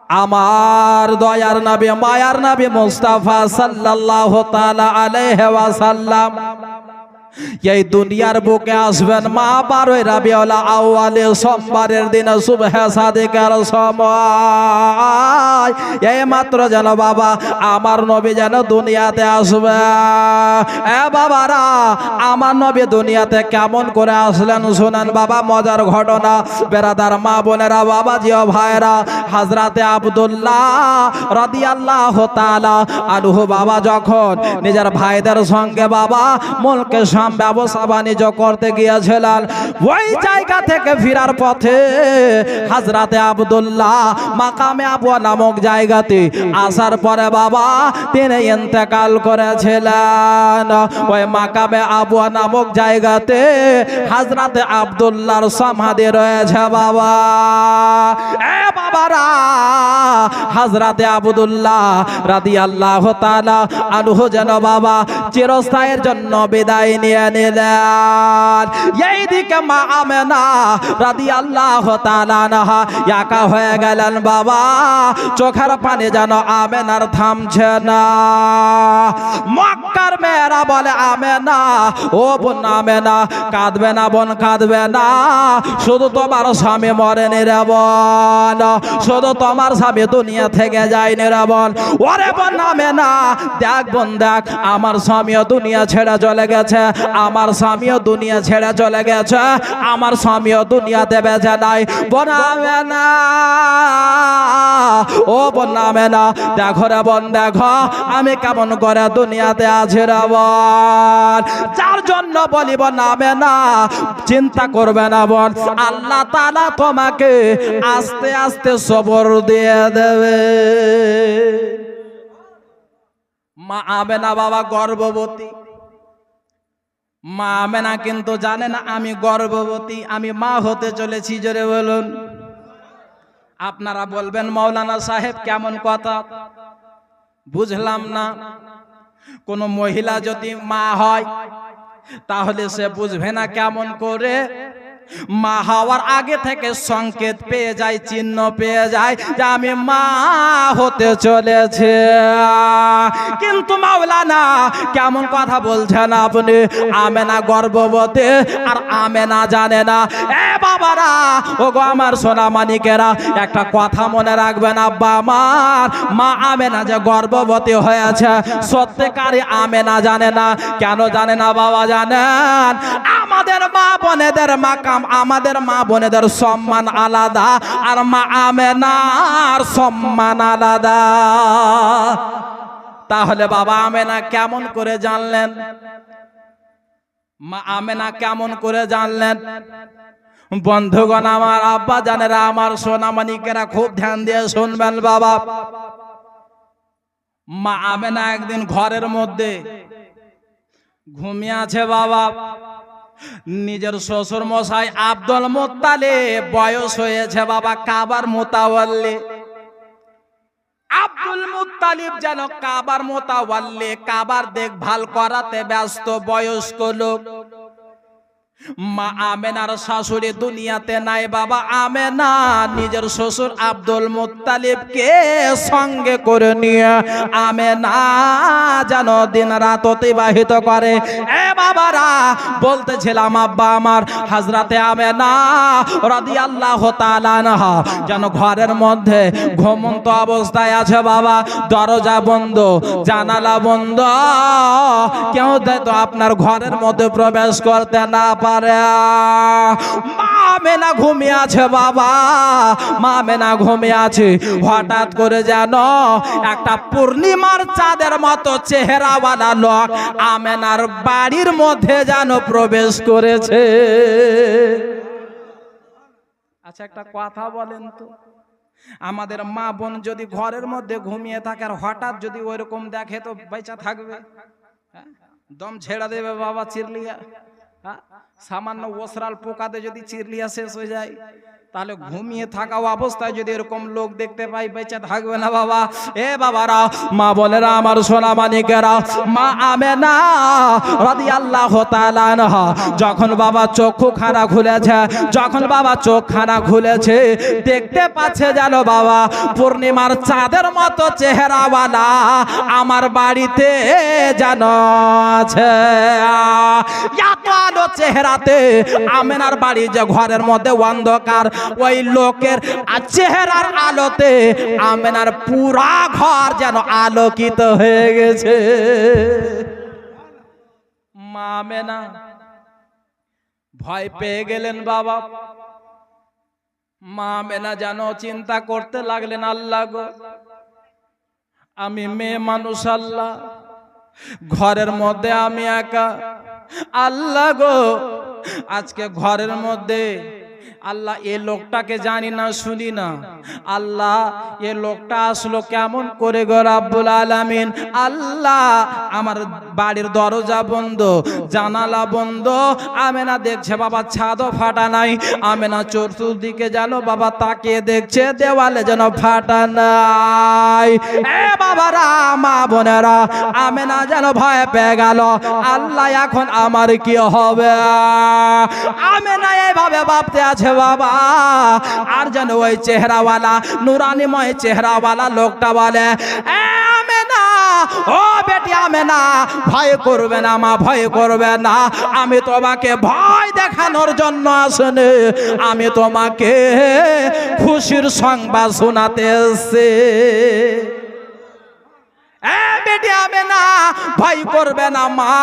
আমার দয়ার নবী মায়ার নবী মুস্তাফা সাল্লাল্লাহু তাআলা আলাইহি ওয়াসাল্লাম এই দুনিয়ার বুকে আসবেন মা 12 রবিউল আউয়ালে সোমবারের দিন সুবহে সাদিকের সময়। এই মাত্র যেন বাবা আমার নবী যেন দুনিয়াতে আসবে। এ বাবারা, আমার নবী দুনিয়াতে কেমন করে আসলেন শুনেন বাবা, মজার ঘটনা। বেরাদার মা বোনেরা, বাবা জিও ভাইরা, হযরতে আব্দুল্লাহ রাদিয়াল্লাহু তাআলা আনহু বাবা যখন নিজের ভাইদের সঙ্গে বাবা মুলকে ব্যবসা বাণিজ্য করতে গিয়েছিলেন, ওই জায়গা থেকে ফেরার পথে হযরতে আব্দুল্লাহ মাকামে আবওয়া নামক জায়গাতে আসার পরে বাবা তিনি ইন্তেকাল করেছিলেন। ওই মাকামে আবওয়া নামক জায়গাতে হযরতে আব্দুল্লাহর সমাধি রয়েছে বাবা। এ বাবারা, হযরতে আব্দুল্লাহ রাদিয়াল্লাহু তাআলা আনহু যেন বাবা চিরস্থায়ীর জন্য বিদায় নিয়ে নিলেন। এইদিকে মা আমেনা রাদিয়াল্লাহু তাআলা আনহা একা হয়ে গেলেন বাবা, চোখের পানি যেন আমেনার থামছে না। মক্কার মেয়েরা বলে, আমেনা ও বোন আমেনা, কাঁদবে না বোন, কাঁদবে না, শুধু তোমার স্বামী মরেনি রে বোন, শুধু তোমার স্বামী দুনিয়া থেকে যায়নি রে বোন। ওরে বোন আমেনা, দেখ বোন দেখ, আমার স্বামীও দুনিয়া ছেড়ে চলে গেছে, আমার স্বামীও দুনিয়া ছেড়ে চলে গেছে, আমার স্বামীও দুনিয়াতে বেঁচে নাই। বোন আমেনা, ও বোন আমেনা, দেখো রে বোন দেখো, আমি কেমন করে দুনিয়াতে আছি রে বোন। যার জন্য বলি বোন আমেনা, চিন্তা করবে না বোন, আল্লাহ তাআলা তোমাকে আস্তে আস্তে সবর দিয়ে দেবে। মা আমেনা বাবা গর্ভবতী। মা আমেনা কিন্তু জানে না আমি গর্ভবতী, আমি মা হতে চলেছি। জোরে বলুন। আপনারা বলবেন মাওলানা সাহেব কেমন কথা, বুঝলাম না। কোন মহিলা যদি মা হয় তাহলে সে বুঝবে না কেমন করে? মা হওয়ার আগে থেকে সংকেত পেয়ে যায়, চিহ্ন পেয়ে যায় যে আমি মা হতে চলেছে। কিন্তু মাওলানা কেমন কথা বলছেন আপনি, আমেনা গর্ভবতী আর আমেনা জানে না। এ বাবারা, ও গো আমার সোনা মানিকেরা, একটা কথা মনে রাখবেন, আব্বা আমার মা আমেনা যে গর্ভবতী হয়েছে সত্যিকারই আমেনা জানে না। কেন জানে না বাবা জানেন? আমাদের মা বোনেদের মাকাম, আমাদের মা বোনেদের সম্মান আলাদা, আর মা আমেনার সম্মান আলাদা। তাহলে বাবা আমেনা কেমন করে জানলেন? মা আমেনা কেমন করে জানলেন? বন্ধুগণ আমার, আব্বা জানেরা, আমার সোনামানিকেরা খুব ধ্যান দিয়ে শুনবেন বাবা। মা আমেনা একদিন ঘরের মধ্যে ঘুমিয়ে আছে বাবা। নিজের শ্বশুর মশাই আব্দুল মুত্তালিব বয়স হয়েছে বাবা কাবার মুতাওয়াল্লি। আব্দুল মুত্তালিব যেন কাবার মুতাওয়াল্লি, কাবার দেখভাল করাতে ব্যস্ত বয়স্ক লোক। মা আমেনার শাশুড়ি দুনিয়াতে নাই বাবা। আমেনা নিজের শ্বশুর আব্দুল মুত্তালিবকে সঙ্গে করে নিয়ে আমেনা যেন দিন রাত অতিবাহিত করে। এ বাবারা, বলতেছিলাম আব্বা আমার হযরতে আমেনা রাদিয়াল্লাহু তাআলা আনহা যেন ঘরের মধ্যে ঘুমন্ত অবস্থায় আছে বাবা। দরজা বন্ধ, জানালা বন্ধ, কেউ তো আপনার ঘরের মধ্যে প্রবেশ করতে না পারে। মা আমেনা ঘুমিয়ে আছে বাবা, মা আমেনা ঘুমিয়ে আছে। হঠাৎ করে যেন একটা পূর্ণিমার চাঁদের মতো চেহারাওয়ালা লোক আমেনার বাড়ির মধ্যে যেন প্রবেশ করেছে। আচ্ছা একটা কথা বলেন তো, আমাদের মা বোন যদি ঘরের মধ্যে ঘুমিয়ে থাকে আর হঠাৎ যদি ওইরকম দেখে তো বেঁচে থাকবে? দম ছেড়ে দেবে বাবা চিরলিয়া। সামান্য ওসরাল পোকাতে যদি চিরলিয়া শেষ হয়ে যায়, তাহলে ঘুমিয়ে থাকা অবস্থায় যদি এরকম লোক দেখতে পাই, বেঁচে থাকবে না বাবা। এ বাবারা, মা বোনেরা, আমার সোনা মানিকেরা, মা আমেনা রাদিয়াল্লাহু তাআলা আনহা যখন বাবা চক্ষুখানা খুলেছে, যখন বাবা চোখখানা খুলেছে, দেখতে পাচ্ছে যেন বাবা পূর্ণিমার চাঁদের মতো চেহারাওয়ালা আমার বাড়িতে যেন আছে। এত আলো চেহারাতে আমেনার বাড়ি যে ঘরের মধ্যে অন্ধকার, ওই লোকের চেহারার আলোতে আমেনার পুরা ঘর যেন আলোকিত হয়ে গেছে। মা আমেনা ভয় পেয়ে গেলেন বাবা। মা আমেনা যেন চিন্তা করতে লাগলেন, আল্লাহ গো, আমি মেয়ে মানুষ, আল্লাহ ঘরের মধ্যে আমি একা, আল্লাহ গো আজকে ঘরের মধ্যে আল্লাহ এ লোকটাকে জানি না শুনি না, আল্লাহ এ লোকটা আসলো কেমন করে গো রাব্বুল আলামিন। আল্লাহ আমার বাড়ির দরজা বন্ধ, জানালা বন্ধ, আমেনা দেখছে বাবা ছাদও ফাটা নাই, আমেনা চতুর্দিকে যেন বাবা তাকিয়ে দেখছে, দেওয়ালে যেন ফাটা নাই। এ বাবারা, মা বোনেরা, আমেনা যেন ভয় পেয়ে গেল, আল্লাহ এখন আমার কি হবে। আমেনা এইভাবে ভাবতে আছে বাবা। আর যেন ওই চেহারাওয়ালা, নুরানিময় চেহারাওয়ালা লোকটা বলে, আমেনা, ও বেটি আমেনা, ভয় করবে না মা, ভয় করবে না, আমি তোমাকে ভয় দেখানোর জন্য আসেনি, আমি তোমাকে খুশির সংবাদ শোনাতে এসেছি। বেটি আমেনা, ভয় করবে না মা,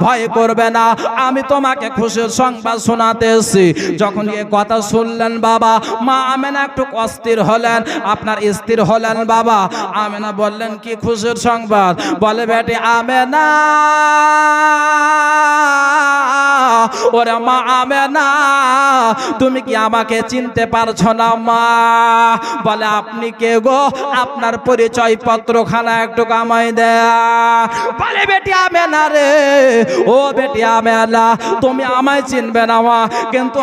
ভয় করবে না, আমি তোমাকে খুশির সংবাদ শোনাতে এসেছি। যখন এই কথা শুনলেন বাবা, মা আমেনা একটু অস্থির হলেন, আপনার স্থির হলেন বাবা। আমেনা বললেন, কি খুশির সংবাদ? বলে, বেটি আমেনা, ওরে মা আমেনা, তুমি কি আমাকে চিনতে পারছো না মা? বলে, আপনি কে গো? আপনার পরিচয় পত্রখানা একটু কামাই দেয়া। বলে, বেটি আমেনা রে, ও বেটি আমেনা, তুমি আমায় চিনবে না মা, কিন্তু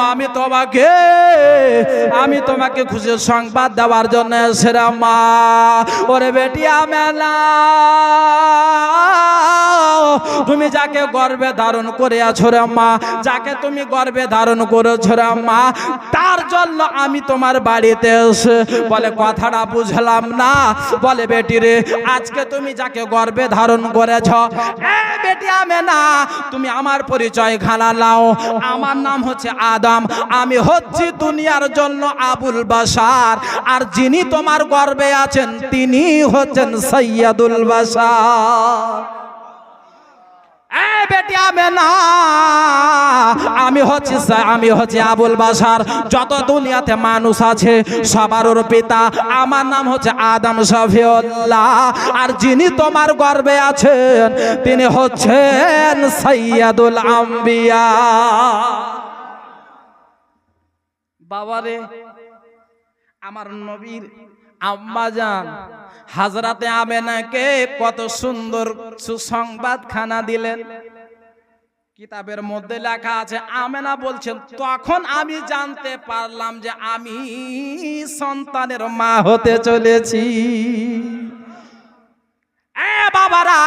আমি তোমাকে খুশির সংবাদ দেওয়ার জন্য এসেছিলাম মা। ওরে বেটি আমেনা, তুমি যাকে গর্ভে ধারণ করে আছো রে মা, যাকে তুমি গর্ভে ধারণ করেছো রে মা, তার জন্য আমি তোমার বাড়িতে এসে। বলে, কথাটা বুঝলাম না। বলে, বেটি রে, আজকে তুমি যাকে গর্ভে ধারণ করেছ, বেটি আমেনা, তুমি আমার পরিচয় খানা নাও। আমার নাম হচ্ছে আদম, আমি হচ্ছি দুনিয়ার জন্য আবুল বাশার, আর যিনি তোমার গর্ভে আছেন তিনি হচ্ছেন সৈয়দুল বাশার। বেটি আমেনা, আমি হচ্ছি আবুল বাশার, যত দুনিয়াতে মানুষ আছে সবার পিতা, আমার নাম হচ্ছে আদম শফিউল্লাহ, আর যিনি তোমার গর্ভে আছেন তিনি হচ্ছেন সৈয়দুল আম্বিয়া। বাবারে, আমার নবীর আম্মা জান হাজরাতে আমেনাকে কত সুন্দর সুসংবাদ খানা দিলেন। কিতাবের মধ্যে লেখা আছে, আমেনা বলছেন, তখন আমি জানতে পারলাম যে আমি সন্তানের মা হতে চলেছি। বাবারা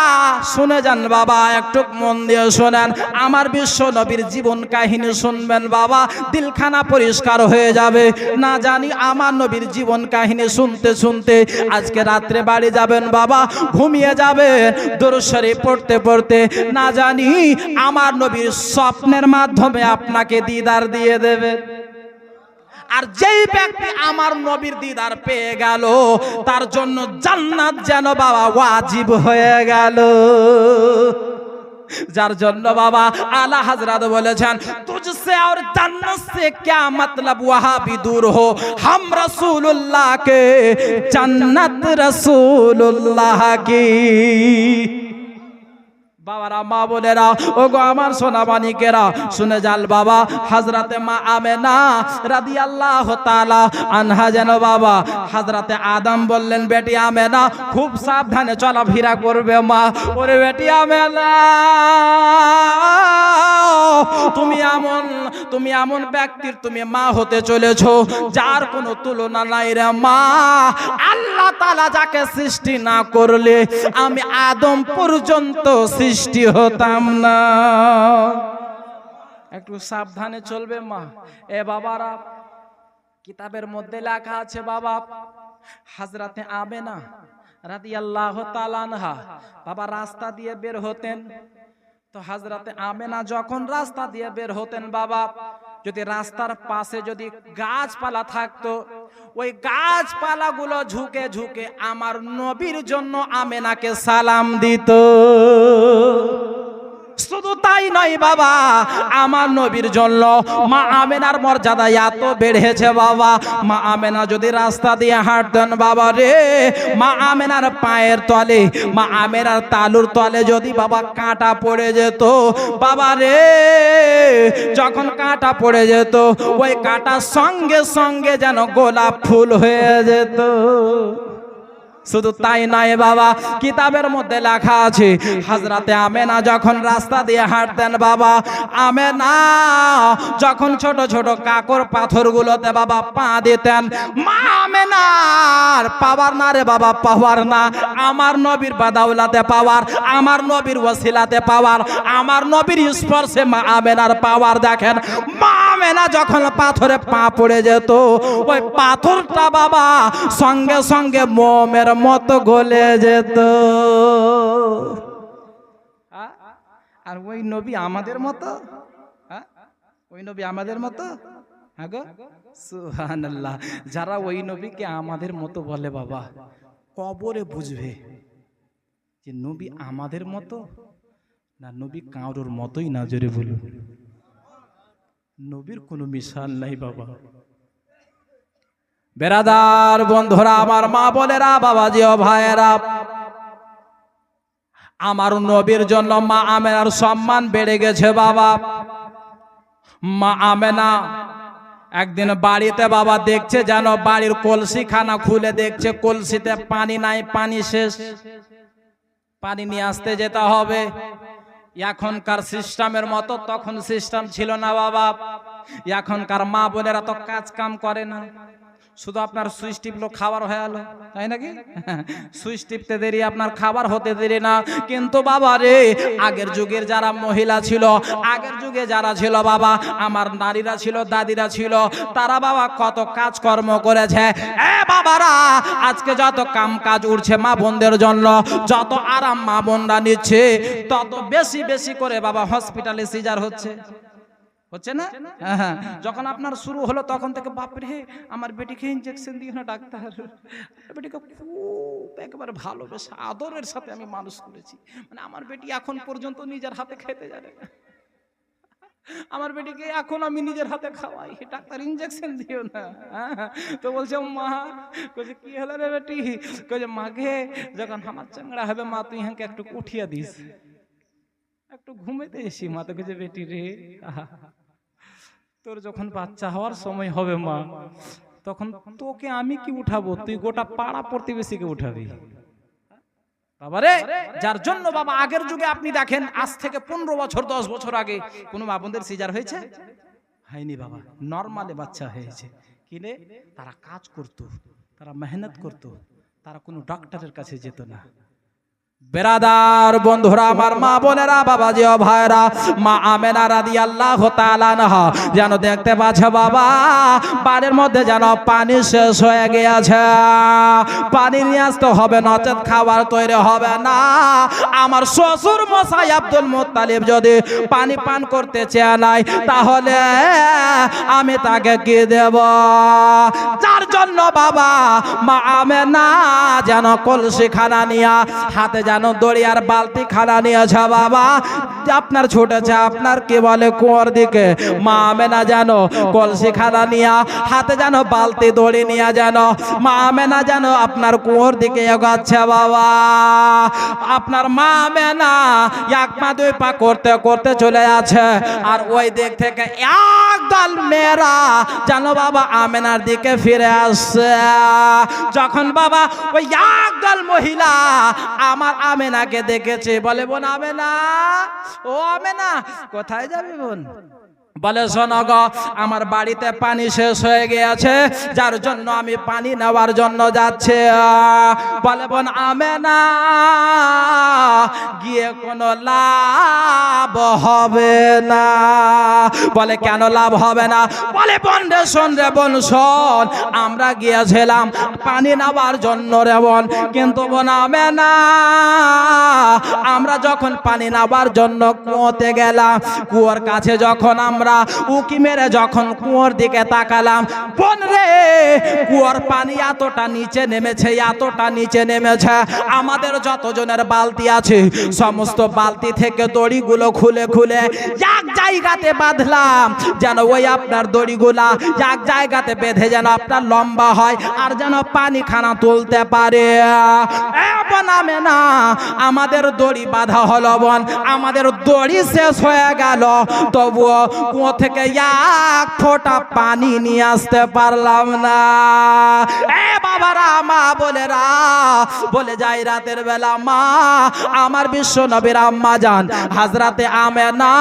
শুনে যান বাবা, একটু মন দিয়ে শোনেন, আমার বিশ্ব নবীর জীবন কাহিনী শুনবেন বাবা, দিলখানা পরিষ্কার হয়ে যাবে। না জানি আমার নবীর জীবন কাহিনী শুনতে শুনতে আজকে রাত্রে বাড়ি যাবেন বাবা, ঘুমিয়ে যাবে দরুদ শরীফ পড়তে পড়তে, না জানি আমার নবীর স্বপ্নের মাধ্যমে আপনাকে দিদার দিয়ে দেবে। আর যেই ব্যক্তি আমার নবীর দিদার পেয়ে গেল, তার জন্য জান্নাত যেন বাবা ওয়াজিব হয়ে গেল। যার জন্য বাবা আলা হযরত বলেছেন, তুঝসে और जन्नत से क्या मतलब वहां भी दूर हो, हम रसूलुल्लाह के जन्नत रसूलुल्लाह की। বাবারা মা বোনেরা ও গো আমার সোনা মানিকেরা শুনে যাল বাবা হযরতে মা আমেনা রাদিয়াল্লাহু তাআলা আনহা যেন বাবা হযরতে আদম বললেন বেটি আমেনা খুব সাবধানে চলাফেরা করবে মা। ওরে বেটি আমেনা তুমি এমন ব্যক্তির তুমি মা হতে চলেছো যার কোনো তুলনা নাই রে মা। আল্লাহ তাআলা যাকে সৃষ্টি না করলে আমি আদম পর্যন্ত সৃষ্টি হতাম না। একটু সাবধানে চলবে মা। এ বাবারা কিতাবের মধ্যে লেখা আছে বাবা হযরতে আমেনা রাদিয়াল্লাহু তাআলা আনহা বাবা রাস্তা দিয়ে বের হতেন। তো হযরতে আমেনা যখন রাস্তা দিয়ে বের হতেন বাবা যদি রাস্তার পাশে যদি গাছপালা থাকতো ওই গাছপালাগুলো ঝুঁকে ঝুঁকে আমার নবীর জন্য আমেনাকে সালাম দিত। শুধু তাই নয় বাবা আমার নবীর জন্য মা আমেনার মর্যাদা এত বেড়েছে বাবা। মা আমেনা যদি রাস্তা দিয়ে হাঁটতেন বাবা রে মা আমেনার পায়ের তলে মা আমেনার তালুর তলে যদি বাবা কাঁটা পড়ে যেত বাবা রে যখন কাঁটা পড়ে যেত ওই কাঁটা সঙ্গে সঙ্গে যেন গোলাপ ফুল হয়ে যেত। শুধু তাই নয় বাবা কিতাবের মধ্যে লেখা আছে হযরতে আমেনা যখন রাস্তা দিয়ে হাঁটতেন বাবা আমেনা যখন ছোট ছোট কাকর পাথরগুলোতে বাবা পা দিতেন মা আমেনার পাওয়ার না রে বাবা পাওয়ার না আমার নবীর বাদাউলাতে পাওয়ার আমার নবীর ওসিলাতে পাওয়ার আমার নবীর স্পর্শে মা আমেনার পাওয়ার দেখেন। মা আমেনা যখন পাথরে পা পড়ে যেত ওই পাথরটা বাবা সঙ্গে সঙ্গে মোমের মতো গলে যেত। আর ওই নবী আমাদের মতো ওই নবী আমাদের মতো সুবহানাল্লাহ। যারা ওই নবীকে আমাদের মতো বলে বাবা কবরে বুঝবে যে নবী আমাদের মতো না নবী কারোর মতোই না। জোরে বলুন নবীর কোনো মিশাল নাই বাবা। বেরাদার বন্ধুরা আমার মা বোনেরা বাবাজি ও ভাইয়েরা আমার নবীর জন্য মা আমেনার সম্মান বেড়ে গেছে বাবা। মা আমেনা একদিন বাড়িতে বাবা দেখছে যেন বাড়ির কলসি খানা খুলে দেখছে কলসিতে পানি নাই পানি শেষ পানি নিয়ে আসতে যেতে হবে। এখনকার সিস্টেমের মতো তখন সিস্টেম ছিল না বাবা। এখনকার মা বোনেরা তো কাজ কাম করে না শুধু আপনার সুইচ টিপলো খাবার হয়ে গেল তাই নাকি সুইচ টিপতে দেরি আপনার খাবার হতে দেরি না। কিন্তু বাবা রে আগের যুগের যারা মহিলা ছিল আগের যুগে যারা ছিল বাবা আমার নারীরা ছিল দাদিরা ছিল তারা বাবা কত কাজকর্ম করেছে। এ বাবারা আজকে যত কাম কাজ উঠছে মা বোনদের জন্য যত আরাম মা বোনরা নিচ্ছে তত বেশি বেশি করে বাবা হসপিটালে সিজার হচ্ছে না। যখন আপনার শুরু হলো তখন থেকে বাপরে আমার বেটিকে ইনজেকশন দিও না ডাক্তার বেটিকে খুব একেবারে ভালোবেসে আদরের সাথে আমি মানুষ করেছি মানে আমার বেটি এখন পর্যন্ত নিজের হাতে খেতে জানে না। আমার বেটিকে এখন আমি নিজের হাতে খাওয়াই ডাক্তার ইনজেকশন দিও না। তো বলছে মা কইছে কি হলো রে বেটি কইছে মাকে যখন আমার চাংড়া হবে মা তুই হাঁকে একটু উঠিয়ে দিস একটু ঘুমাইতে এসি মা তো কইছে বেটি রে তোর যখন বাচ্চা হওয়ার সময় হবে মা তখন তোকে আমি কি উঠাবো তুই গোটা পাড়া প্রতিবেশীকে উঠাবি বাবারে। যার জন্য বাবা আগের যুগে আপনি দেখেন আজ থেকে 15 বছর 10 বছর আগে কোনো মা বোনদের সিজার হয়েছে হয়নি বাবা নরমালে বাচ্চা হয়েছে কিনে তারা কাজ করত তারা মেহনত করত তারা কোনো ডাক্তারের কাছে যেত না। বেরাদার বন্ধুরা আমার মা বোনেরা বাবাজি ও ভাইরা মা আমেনা রাদিয়াল্লাহু তাআলা আনহা যেন দেখতে পাচ্ছে বাবা বাড়ির মধ্যে যেন পানি শেষ হয়ে গিয়েছে পানি নিয়ে আসতে হবে নচেত খাবার তৈরি হবে না। আমার শ্বশুর মশাই আব্দুল মুত্তালিব যদি পানি পান করতে চায় নাই তাহলে আমি তাকে কি দেব। যার জন্য বাবা মা আমেনা যেন কলসি খানা নিয়ে হাতে যেন দড়ি আর বালতি খানা নিয়েছে বাবা, আপনার ছুটেছে আপনার কি বলে কুয়োর দিকে। মা আমেনা যেন কলসি খানা নিয়ে হাতে যেন বালতি দড়ি নিয়ে যেন মা আমেনা যেন আপনার কুয়োর দিকে এগোচ্ছে বাবা। আপনার মা আমেনা এক পা দুই পা করতে করতে চলে আছে, আর ওই দিক থেকে একদল মেয়েরা যেন বাবা আমেনার দিকে ফিরে আসছে। যখন বাবা ওই একদল মহিলা আমার আমেনাকে দেখেছে, বলে বোন আমেনা, ও আমেনা কোথায় যাবি বোন? বলে শোনো গো, আমার বাড়িতে পানি শেষ হয়ে গিয়েছে, যার জন্য আমি পানি নেওয়ার জন্য যাচ্ছি। বলে বোন আমেনা, গিয়ে কোনো লাভ হবে না। বলে কেন লাভ হবে না? বলে বোন রে শোন রে বোন শোন, আমরা গিয়েছিলাম পানি নেওয়ার জন্য রে বোন, কিন্তু বোন আমেনা আমরা যখন পানি নেওয়ার জন্য কুয়োতে গেলাম, কুয়োর কাছে যখন আমরা উকি মেরে যখন কুয়োর দিকে তাকালাম, বোন রে কুয়োর পানি এতটা নিচে নেমেছে, এতটা নিচে নেমেছে, আমাদের যতজনের বালতি আছে সমস্ত বালতি থেকে দড়িগুলো খুলে খুলে এক জায়গাতে বাঁধলাম, যেন ওই আপনার দড়িগুলা এক জায়গাতে বেঁধে যেন আপনার লম্বা হয় আর যেন পানি খানা তুলতে পারে। বোন আমেনা আমাদের দড়ি বাঁধা হলো বোন, আমাদের দড়ি শেষ হয়ে গেল, তবুও কুয়ো থেকে এক ফোঁটা পানি নিয়ে আসতে পারলাম না। এ বাবারা মা বোনেরা, বলে যাই রাতের বেলা মা আমার বিশ্ব নবীর আম্মা জান হযরতে আমেনা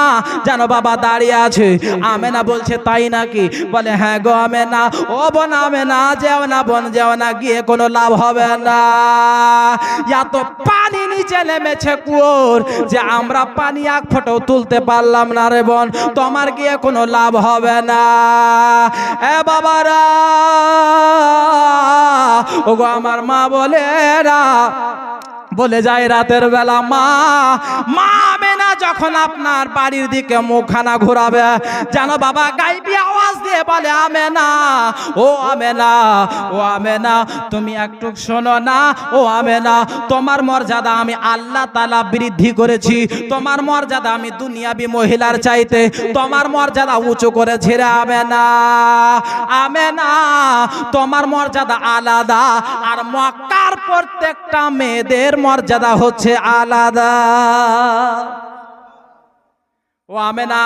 যেন বাবা দাঁড়িয়ে আছে। আমেনা বলছে তাই নাকি? বলে হ্যাঁ গো আমেনা। ও বোন আমেনা যেও না বোন যেও না, গিয়ে কোনো লাভ হবে না, এত পানি নিচে নেমেছে কুয়োর যে আমরা পানি এক ফোঁটাও তুলতে পারলাম না রে বোন, তোমার গিয়ে কোনো লাভ হবে না। এ বাবারা, ওগো আমার মা বলেরা, বলে যায় রাতের বেলা মা আমেনা যখন আপনার বাড়ির দিকে মুখখানা ঘোরাবে, যেন বাবা গাইবি আওয়াজ দিয়ে বলে আমেনা, ও আমেনা, ও আমেনা তুমি একটু শোনো না, ও আমেনা তোমার মর্যাদা আমি আল্লাহ তাআলা বৃদ্ধি করেছি, তোমার মর্যাদা আমি দুনিয়াবি মহিলার চাইতে তোমার মর্যাদা উঁচু করেছি রে আমেনা। আমেনা তোমার মর্যাদা আলাদা, আর মক্কার প্রত্যেকটা মেয়েদের মর্যাদা হচ্ছে আলাদা। ও আমেনা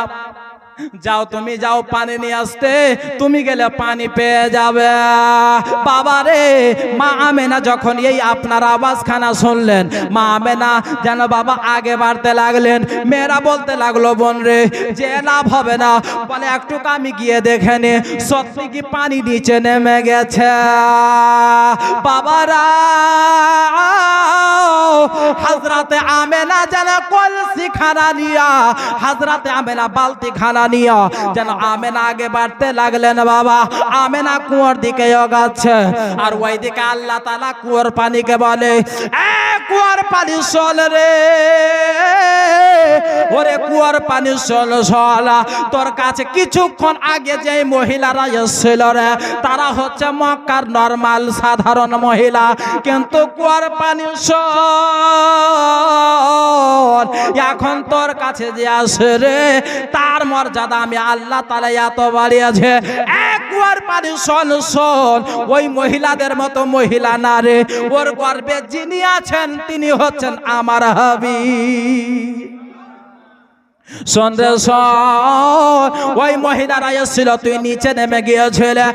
যাও, তুমি যাও পানি নিয়ে আসতে, তুমি গেলে পানি পেয়ে যাবে। বাবা রে, মা আমেনা যখন এই আপনার আওয়াজ খানা শুনলেন, মা আমেনা যেন বাবা আগে বাড়তে লাগলেন। মেয়েরা বলতে লাগলো বোন রে যে লাভ হবে না, বলে একটু আমি গিয়ে দেখে নে সত্যি কি পানি নিচে নেমে গেছে। বাবারা, হযরতে আমেনা যেন কলসি খানা নিয়া, হযরতে আমেনা বালতি খানা নিয়া যেন আমেনা আগে বাড়তে লাগলেন। বাবা আমেনা কুয়োর দিকে এগোচ্ছে, আর ওইদিকে আল্লাহ তাআলা কুয়োর পানিকে বলে এ কুয়োর পানি চল রে, ওরে কুয়োর পানি চল চল, তোর কাছে কিছুক্ষণ আগে যে মহিলারা এসেছিল রে তারা হচ্ছে মক্কার নরমাল সাধারণ মহিলা, কিন্তু কুয়োর পানি চল এখন তোর কাছে যে আসে রে তার মর্যাদা আমি আল্লাহ তাআলা এত বাড়িয়েছে। এক কুয়োর পানি শোন শোন, ওই মহিলাদের মতো মহিলা না রে, ওর গর্ভে যিনি আছেন তিনি হচ্ছেন আমার হাবিব। শোন রে শোন, ওই মহিলারা এসেছিল, তুই নিচে নেমে গিয়েছিলে,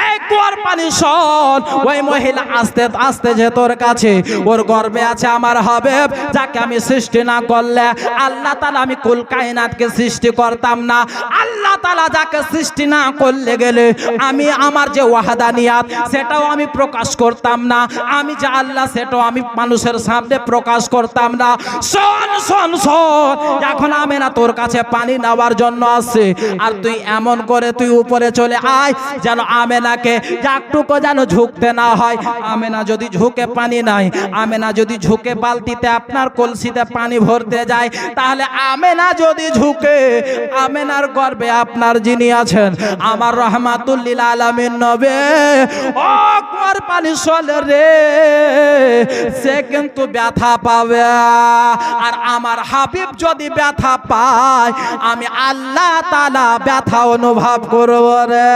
এক কুয়োর পানি শোন, ওই মহিলা আস্তে আস্তে যে তোর কাছে, ওর গর্ভে আছে আমার হাবিব, যাকে আমি সৃষ্টি না করলে আল্লাহ তাআলা আমি কুল কায়নাতকে সৃষ্টি করতাম না। আল্লাহ তাআলা যাকে সৃষ্টি না করলে গেলে আমি আমার যে ওয়াহদানিয়াত সেটাও আমি প্রকাশ করতাম না, আমি যে আল্লাহ সেটাও আমি মানুষের সামনে প্রকাশ করতাম না। শোন শোন শোন, এখন আমি না তোর কাছে পানি নেওয়ার জন্য আসছে, আর তুই এমন করে তুই উপরে চলে আয় যেন আমেনাকে একটুকু যেন ঝুঁকতে না হয়। আমেনা যদি ঝুঁকে পানি নাই, আমেনা যদি ঝুঁকে বালতিতে আপনার কলসিতে পানি ভরতে যায়, তাহলে আমেনা যদি ঝুঁকে, আমেনার গর্ভে আপনার যিনি আছেন আমার রাহমাতুল লিল আলামিন নবী, ও কুয়োর পানি চলে রে, সে কিন্তু ব্যথা পাবে। আর আমার হাবিব যদি ব্যথা পায়, আমি আল্লাহ তাআলা ব্যথা অনুভব করব রে।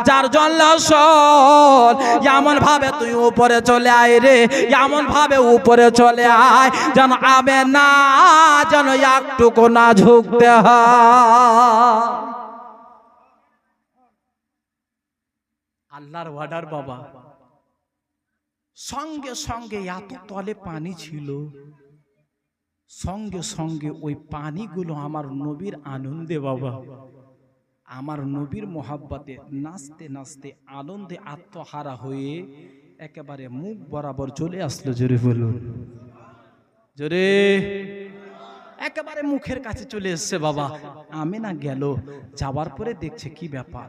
যার জন্য শোন, এমন ভাবে তুই উপরে চলে আয় রে, এমন ভাবে উপরে চলে আয় যেন আবে না, যেন একটুকু না ঝুঁকতে হয়। আল্লাহর ওয়ার্ডার বাবা। সঙ্গে সঙ্গে এত তলে পানি ছিল, সঙ্গে সঙ্গে ওই পানিগুলো আমার নবীর আনন্দে বাবা, আমার নবীর মোহাব্বতে নাচতে নাচতে আনন্দে আত্মহারা হয়ে একেবারে মুখ বরাবর চলে আসলো। জোরে বলুন, জোরে। একেবারে মুখের কাছে চলে এসছে বাবা। আমেনা গেল, যাওয়ার পরে দেখছে কি ব্যাপার।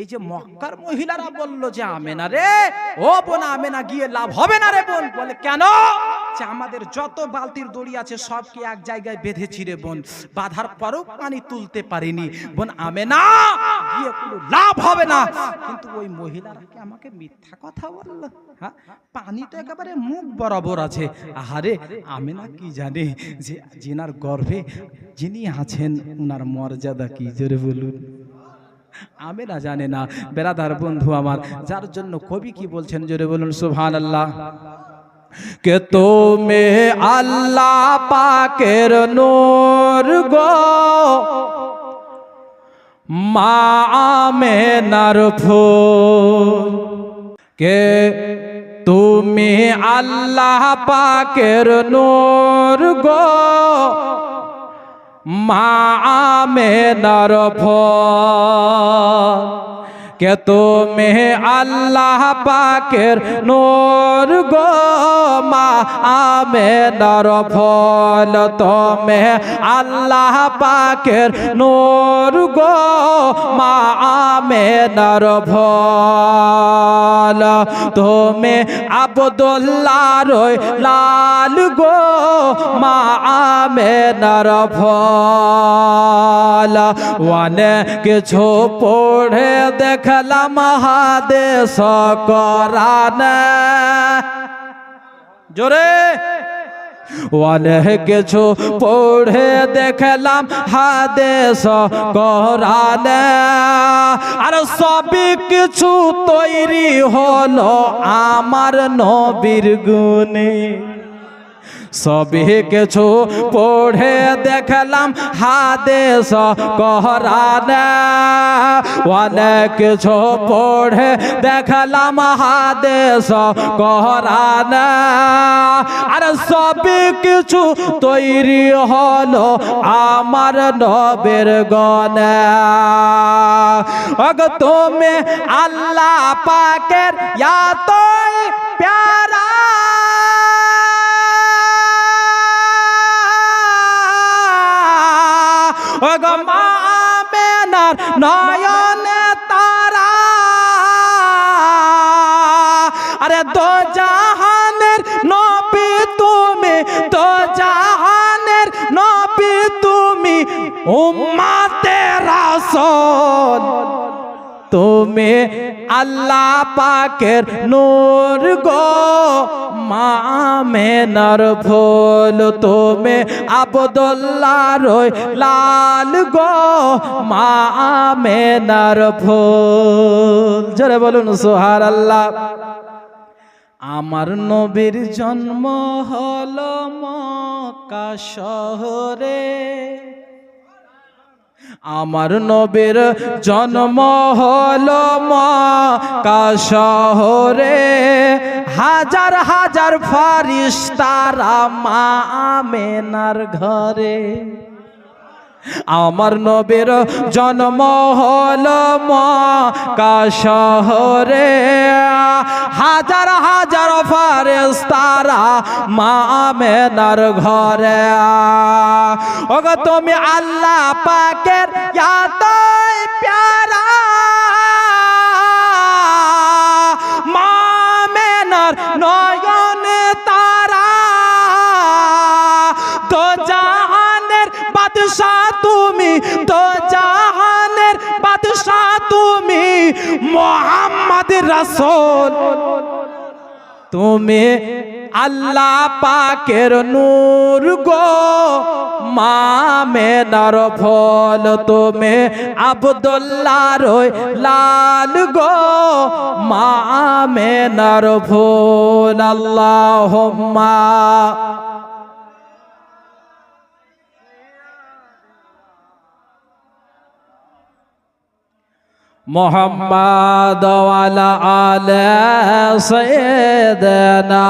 এই যে মক্কার মহিলারা বলল যে আমেনা রে, ও বোন আমেনা গিয়ে লাভ হবে না রে বোন। বলে কেন? যে আমাদের যত বালতির দড়ি আছে সবকে এক জায়গায় বেঁধেছি রে বোন, বাঁধার পরও পানি তুলতে পারিনি বোন আমেনা, গিয়ে কোনো লাভ হবে না। কিন্তু ওই মহিলারা কি আমাকে মিথ্যা কথা বলল? হ্যাঁ, পানি তো একেবারে মুখ বরাবর আছে। আহারে, আমেনা কি জানে যে জিনার গর্ভে যিনি আছেন উনার মর্যাদা কি? জোরে বলুন। আমেনা জানে না বেরাদার বন্ধু আমার, যার জন্য কবি কি বলছেন? জোরে বলুন সুবহানাল্লাহ। কে তুমি আল্লাহ পাকের নূর গো, মা আমেনার ফুল। কে তুমি আল্লাহ পাকের নূর গো, মা আমেনার ফুল। কে তুমি আল্লাহ পাকের নূর গো, মা আমেনার ফুল। তুমি আল্লাহ পাকের নূর গো, মা আমেনার ফুল। তুমি আব্দুল্লাহর লাল গো, মা আমেনার ফুল। অনেক কিছু পড়ে দেখলাম হাদিস কোরআনে, জোরে। অনেক কিছু পড়ে দেখলাম হাদিস কোরআনে, আর সবই কিছু তৈরি হলো আমার নবীর গুণে। সবই কিছু পড়ে দেখলাম হাদিস কোরআনে, অনেক কিছু পড়ে দেখলাম হাদিস কোরআনে, আর সবই কিছু তৈরি হলো আমার নবীর গুণে। ওগো তুমি আল্লাহ পাকের এতই প্যারা, ওগো মা আমেনার নয়নে তারা, আরে দো জাহানের নবী তুমি, দো জাহানের নবী তুমি, উম্মতে রাসূল। তুমি আল্লাহ পাকের নূর গো, মা আমেনার ফুল। তুমি আব্দুল্লাহর লাল গো, মা আমেনার ফুল। জোরে বলুন সুবহানাল্লাহ। আমার নবীর জন্ম হলো মক্কা শহরে, আমার নবীর জন্ম হলো মক্কা শহরে, হাজার হাজার ফারিস্তারা মা আমেনার ঘরে। আমার নবীর জন্ম হলো মক্কা শহরে, হাজার হাজার ফারিস্তারা মা আমেনার ঘরে। ওগো তুমি আল্লাহ পাকের এতই প্যারা, মা আমেনার নয়নে তারা, তো জাহানের বাদশা তুমি, তো জাহানের বাদশা তুমি, মুহাম্মদ রাসূল। তুমি আল্লাহ পাকের নূর গো মা আমেনার ফল তুমি আব্দুল্লাহর লাল গো মা আমেনার ফুল আল্লাহুম্মা মুহাম্মাদ ওয়ালা আলে সাইয়্যিদানা।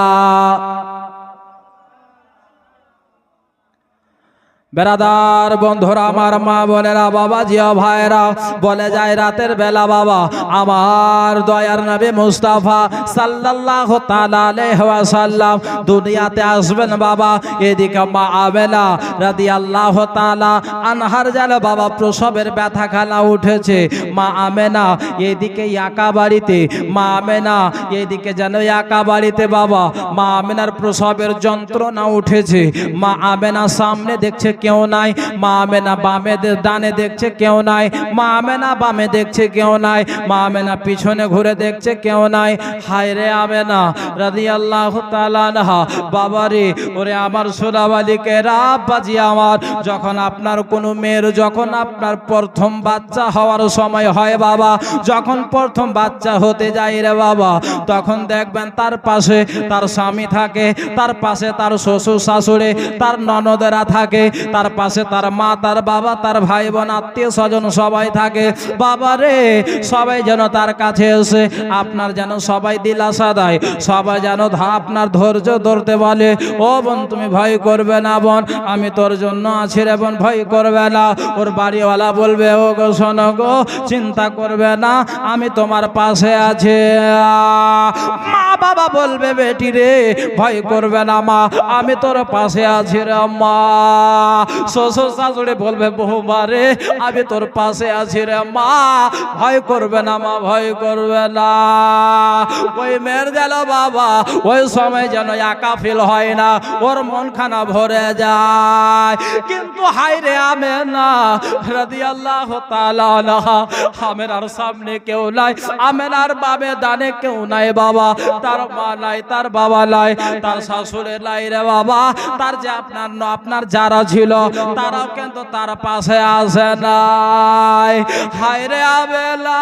বেরাদার বন্ধুরা, আমার মা বোনেরা, বাবা জিয়া ভাইরা, বলে যায় রাতের বেলা বাবা আমার দয়ার নবী মুস্তাফা সাল্লাল্লাহু তাআলা আলাইহি ওয়াসাল্লাম দুনিয়াতে আসবেন বাবা। এদিকে মা আমেনা রাদিয়াল্লাহু তাআলা আনহার যেন বাবা প্রসবের ব্যথাখানা উঠেছে। মা আমেনা এদিকে একা বাড়িতে, মা আমেনা এদিকে যেন একা বাড়িতে বাবা মা আমেনার প্রসবের যন্ত্রণা উঠেছে। মা আমেনা সামনে দেখছে কেউ নাই, মা আমেনা বামে ডানে দেখছে কেউ নাই, মা আমেনা বামে দেখছে কেউ নাই, মা আমেনা পিছনে ঘুরে দেখছে কেউ নাই। হায় রে আমেনা রাদিয়াল্লাহু তাআলা আনহা, বাবারে ওরে আমার সোনাবালিকে রাব্বাজি আমার, যখন আপনার কোনো মেয়ের যখন আপনার প্রথম বাচ্চা হওয়ার সময় হয় বাবা, যখন প্রথম বাচ্চা হতে যায় রে বাবা, তখন দেখবেন তার পাশে তার স্বামী থাকে, তার পাশে তার শ্বশুর শাশুড়ি, তার ননদেরা থাকে, তার পাশে তার মা, তার বাবা, তার ভাই বোন, আত্মীয় স্বজন সবাই থাকে। বাবা রে সবাই যেন তার কাছে এসে আপনার যেন সবাই দিলাসা দেয়, সবাই যেন আপনার ধৈর্য ধরতে বলে, ও বোন তুমি ভয় করবে না বোন, আমি তোর জন্য আছি রে বোন, ভয় করবে না। ওর বাড়িওয়ালা বলবে, ও গো শোনো গো, চিন্তা করবে না, আমি তোমার পাশে আছি। মা বাবা বলবে, বেটি রে ভয় করবে না মা, আমি তোর পাশে আছি রে মা। শ্বশুর শাশুড়ি বলবে, বৌমা রে আমি তোর পাশে আছি রে মা, ভয় করবে না মা, ভয় করবে না। ওই মেয়ের যেন বাবা ওই সময় যেন একা ফিল হয় না, ওর মন খানা ভরে যায়। কিন্তু হায় রে আমেনা রাদিয়াল্লাহু তাআলা আনহা, আমেনার সামনে কেউ নাই, আমেনার বামে ডানে কেউ নাই বাবা, তার মা নাই, তার বাবা নাই, তার শাশুড়ি নাই রে বাবা, তার যে আপনার যারা ছিল তারাও কিন্তু তার পাশে আসে নাই। হায় রে আমেনা,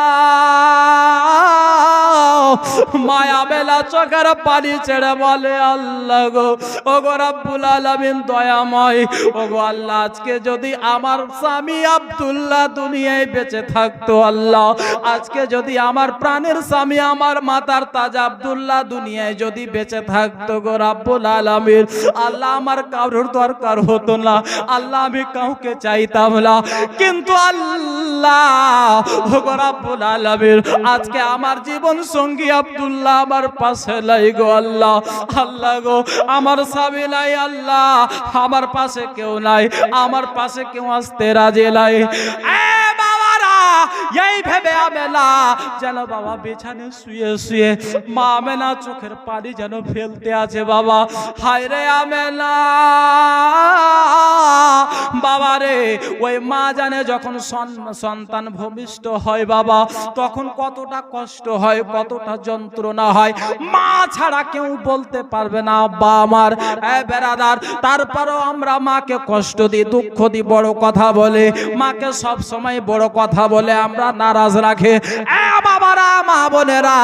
মায়া বেলা চোখের পানি ছেড়ে বলে, আল্লাহ গো, ও গো রব্বুল আলামিন দয়াময়, ও গো আল্লাহ, আজকে যদি আমার স্বামী আব্দুল্লাহ দুনিয়ায় বেঁচে থাকতো, আল্লাহ আজকে যদি আমার প্রাণের স্বামী আমার মাতার তাজ আব্দুল্লাহ দুনিয়ায় যদি বেঁচে থাকতো গো রব্বুল আলামিন, আল্লাহ আমার কারোর দরকার হতো না, আল্লাহ আমি কাউকে চাইতাম না, কিন্তু আল্লাহ ও গো রব্বুল আলামিন আজকে আমার জীবন সঙ্গী আব্দুল্লাহ আমার পাশে নাই গো আল্লাহ। আল্লাহ গো আমার স্বামী নাই, আল্লাহ আমার পাশে কেউ নাই, আমার পাশে কেউ আসতে রাজি নাই। এই ভেবে আমেনা যেন বাবা বিছানে শুয়ে শুয়ে মা আমেনা চোখের পানি যেন ফেলতে আছে বাবা। হায় রে আমেনা, বাবা রে ওই মা জানে যখন সন্তান ভূমিষ্ঠ হয় বাবা, তখন কতটা কষ্ট হয়, কতটা যন্ত্রণা হয়, মা ছাড়া কেউ বলতে পারবে না আব্বা আমার। বেরাদার, তারপরও আমরা মাকে কষ্ট দিই, দুঃখ দিই, বড় কথা বলে, মাকে সব সময় বড় কথা বলে আমরা নারাজ রাখে। বাবারা, মা বোনেরা,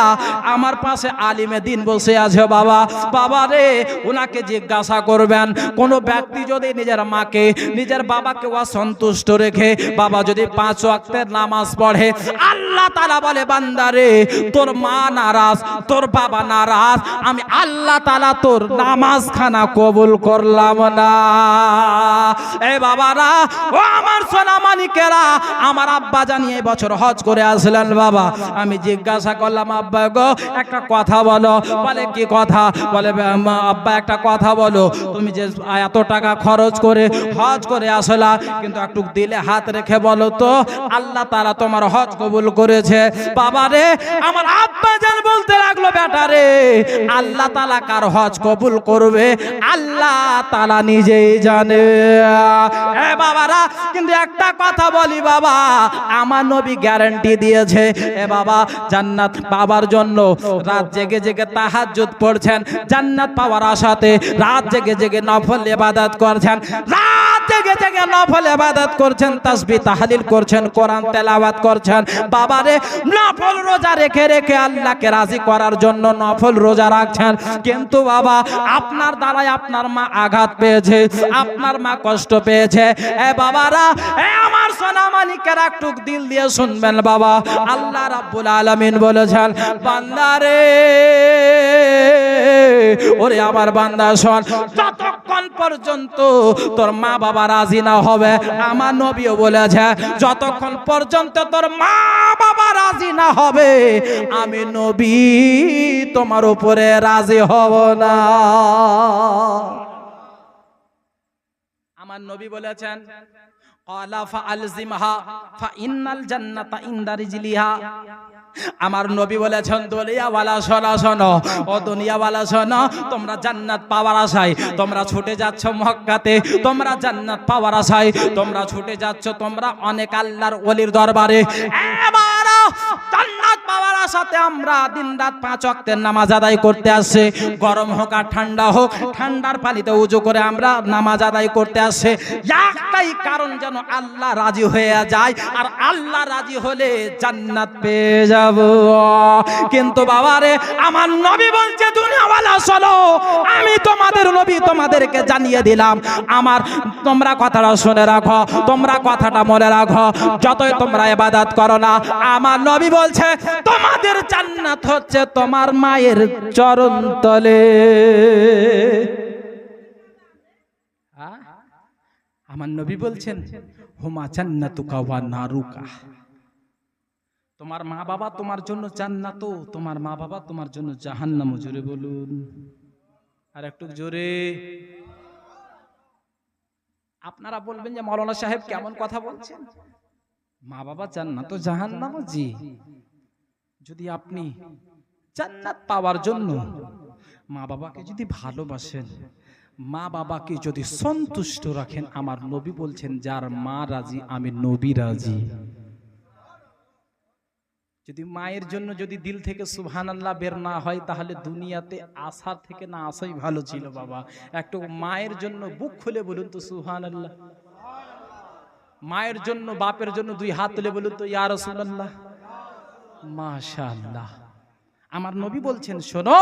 আমার পাশে আলিমে দিন বসে আছে বাবা, বাবা রে ওনাকে জিজ্ঞাসা করবেন, কোন ব্যক্তি যদি নিজের মাকে নিজের বাবাকে অসন্তুষ্ট রেখে বাবা যদি 5 ওয়াক্তের নামাজ পড়ে, আল্লাহ তাআলা বলে, বান্দা রে তোর মা নারাজ, তোর বাবা নারাজ, আমি আল্লাহ তাআলা তোর নামাজ খানা কবুল করলাম না। এই বাবারা, ও আমার সোনা মানিকেরা, আমার আব্বা জানিয়ে বছর হজ করে আসলেন বাবা। আমি জিজ্ঞাসা করলাম, আব্বা গো একটা কথা বলো। বলে, কি কথা? বলে, আব্বা একটা কথা বলো, তুমি যে এত টাকা খরচ করে হজ করে আসলা, কিন্তু একটু দিলে হাত রেখে বলো তো, আল্লাহ তাআলা তোমার হজ কবুল করেছে? বাবা রে, আমার আব্বা জান বল বলতে লাগলো, বেটা রে, আল্লাহ তাআলা কার হজ কবুল করবে আল্লাহ তাআলা নিজেই জানে। এ বাবারা, কিন্তু একটা কথা বলি বাবা, আমার নবী গ্যারান্টি দিয়েছে। এ বাবা, জান্নাত পাওয়ার জন্য রাত জেগে জেগে তাহাজ্জুদ পড়ছেন, জান্নাত পাওয়ার আশাতে রাত জেগে জেগে নফল ইবাদত করছেন, রাত জেগে জেগে নফল ইবাদত করছেন, তাসবিহ তাহলিল করছেন, কোরআন তেলাওয়াত করছেন। বাবারে, নফল রোজা রেখে রেখে আল্লাহকে রাজি করার জন্য নফল রোজা রাখছেন, কিন্তু বাবা আপনার দ্বারাই আপনার মা আঘাত পেয়েছে, আপনার মা কষ্ট পেয়েছে। এ বাবারা, এ আমার সোনা মানিকের একটু দিল দিয়ে শুনবেন বাবা, আল্লাহ রাব্বুল আলামিন বলেছেন, বান্দারে, ওরে আমার বান্দা শোন, যতক্ষণ পর্যন্ত তোর মা বাবা রাজি না হবে, আমার নবীও বলেছে, যতক্ষণ পর্যন্ত তোর মা বাবা রাজি না হবে, আমি নবী তোমার উপরে রাজি হব না। আমার নবী বলেছেন, ক্বালা ফাআলজিমহা ফাইন্নাল জান্নাতা ইনদা রিজলিহা। আমার নবী বলেছেন, দুনিয়াওয়ালা শোনো শোনো, ও দুনিয়াওয়ালা শোনো, তোমরা জান্নাত পাওয়ার আশায় তোমরা ছুটে যাচ্ছ মক্কাতে, তোমরা জান্নাত পাওয়ার আশায় তোমরা ছুটে যাচ্ছ তোমরা অনেক আল্লাহর ওলির দরবারে। এবার জান্নাত পাওয়ার আশাতে আমরা দিনরাত 5 ওয়াক্তের নামাজ আদায় করতে আসছে, গরম হোক আর ঠান্ডা হোক, ঠান্ডার পানিতে উজু করে আমরা নামাজ আদায় করতে আসছে, একটাই কারণ, যেন আল্লাহ রাজি হয়ে যায়, আর আল্লাহ রাজি হলে জান্নাত পেয়ে যাব। কিন্তু বাবারে, আমার নবী বলছে, দুনিয়াওয়ালা চলো, আমি তোমাদের নবী তোমাদেরকে জানিয়ে দিলাম, আমার তোমরা কথাটা শুনে রাখো, তোমরা কথাটা মনে রাখো, যতই তোমরা ইবাদত করো না, আমার নবী বলছে, তোমাদের জান্নাত হচ্ছে তোমার মায়ের চরণ তলে। আমার নবী বলছেন, হুমা জান্নাতুকা ওয়া নারুকা, তোমার মা বাবা তোমার জন্য জান্নাত, তোমার মা বাবা তোমার জন্য জাহান্নাম। জোরে বলুন, আর একটু জোরে। আপনারা বলবেন যে মাওলানা সাহেব কেমন কথা বলছেন, মা বাবা জান্নাত ও জাহান্নাম। জি, যদি আপনি জান্নাত পাওয়ার জন্য মা বাবাকে যদি ভালোবাসেন, মা বাবাকে যদি সন্তুষ্ট রাখেন, আমার নবী বলছেন, যার মা রাজি আমি নবী রাজি। যদি মায়ের জন্য যদি দিল থেকে সুবহানাল্লাহ বের না হয়, তাহলে দুনিয়াতে আসার থেকে না আসাই ভালো ছিল বাবা। একটু মায়ের জন্য বুক খুলে বলুন তো সুবহানাল্লাহ। মায়ের জন্য, বাপের জন্য 2 হাত তুলে বলুন তো ইয়া রাসূলুল্লাহ, মাশাআল্লাহ। আমার নবী বলছেন, শোনো,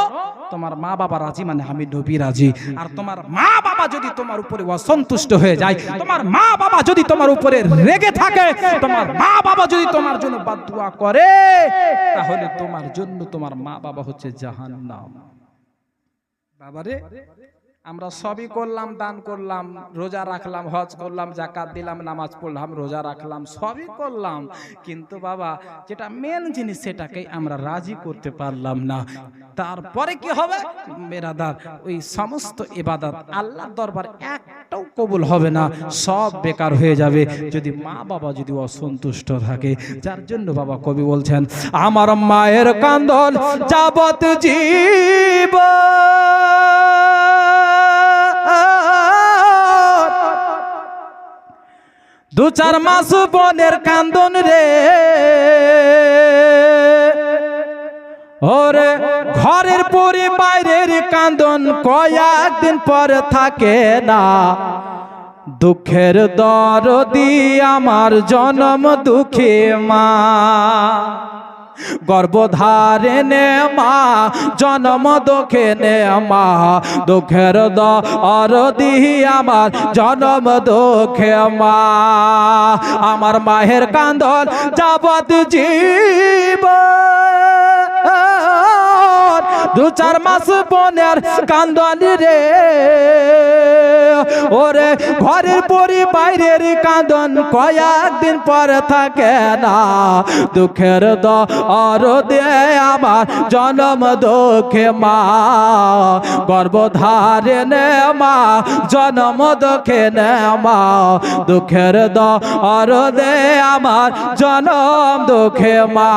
তোমার মা বাবা রাজি মানে আমি নবী রাজি। আর তোমার মা বাবা যদি তোমার উপরে অসন্তুষ্ট হয়ে যায়, তোমার মা বাবা যদি তোমার উপরে রেগে থাকে, তোমার মা বাবা যদি তোমার জন্য বদদুয়া করে, তাহলে তোমার জন্য তোমার মা বাবা হচ্ছে জাহান্নাম। বাবারে, আমরা সবই করলাম, দান করলাম, রোজা রাখলাম, হজ করলাম, যাকাত দিলাম, নামাজ পড়লাম, রোজা রাখলাম, সবই করলাম, কিন্তু বাবা যেটা মেন জিনিস সেটাকেই আমরা রাজি করতে পারলাম না। তারপরে কি হবে বেরাদার? ওই সমস্ত ইবাদত আল্লাহর দরবার একটাও কবুল হবে না, সব বেকার হয়ে যাবে যদি মা বাবা যদি অসন্তুষ্ট থাকে। যার জন্য বাবা কবি বলছেন, আমার মায়ের কান্দন যাবত জীবন, 2-4 মাস বোনের কান্দন রে, ওরে ঘরের পরে বাইরের কান্দন কয়েকদিন পর থাকে না। দুঃখের দরদি আমার জনম দুঃখী মা, গর্ভধারিণী মা জনম দুঃখে নে মা, দুঃখের দরদি আমার জনম দুঃখে মা। আমার মায়ের কান্দন যাবত জীবন, দু চার মাস বোনের কান্দনি রে ওরে ঘরের পরি বাইরের কান্দন কয়েকদিন পর থাকে না দুঃখের দরদে আমার জনম দুঃখে মা গর্ভধারিণী মা জনম দুঃখে মা দুঃখের দরদে আমার জনম দুঃখে মা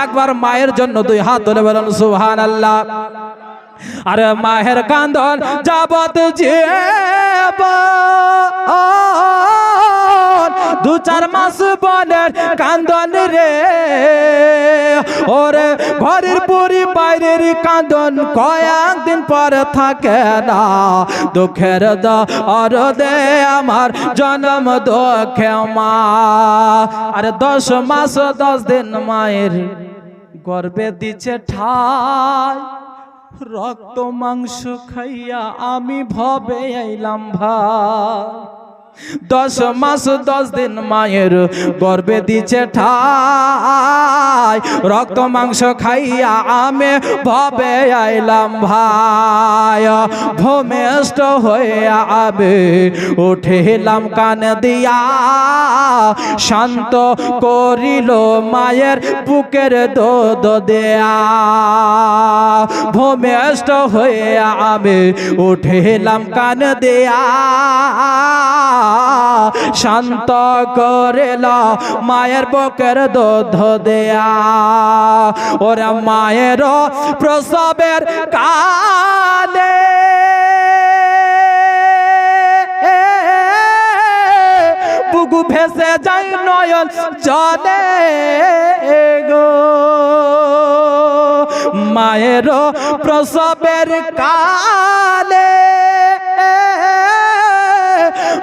একবার মায়ের জন্য দুই হাত তুলে বলুন সুবহানাল্লাহ আরে মায়ের কান্দন যাবত জীব দু চার মাস বনের কান্দন রে ওরে ঘরের পরি বাইরের কান্দন কয়েকদিন পর থাকে না দুঃখের দরদে আমার জনম দুঃখে মা আরে 10 মাস 10 দিন মায়ের গর্ভে দিচ্ছে ঠাই রক্ত মাংস খাইয়া আমি ভবে আইলাম ভাই 10 মাস 10 দিন মায়ের গর্ভে দিচ্ছে ঠাই রক্ত মাংস খাইয়া আমি ভবে আইলাম ভাই ভূমিষ্ঠ হইয়া আবে উঠিলাম কান দিয়া শান্ত করিল মায়ের বুকের দুধ দেয়া ভূমিষ্ঠ হইয়া আমি উঠিলাম কান দিয়া শান্ত করেল মায়ের বুকের দুধ দেয়া ওরা মায়ের প্রসবের কালে বুকু ভেসে যায় নয়ন জলে গো মায়ের প্রসবের কালে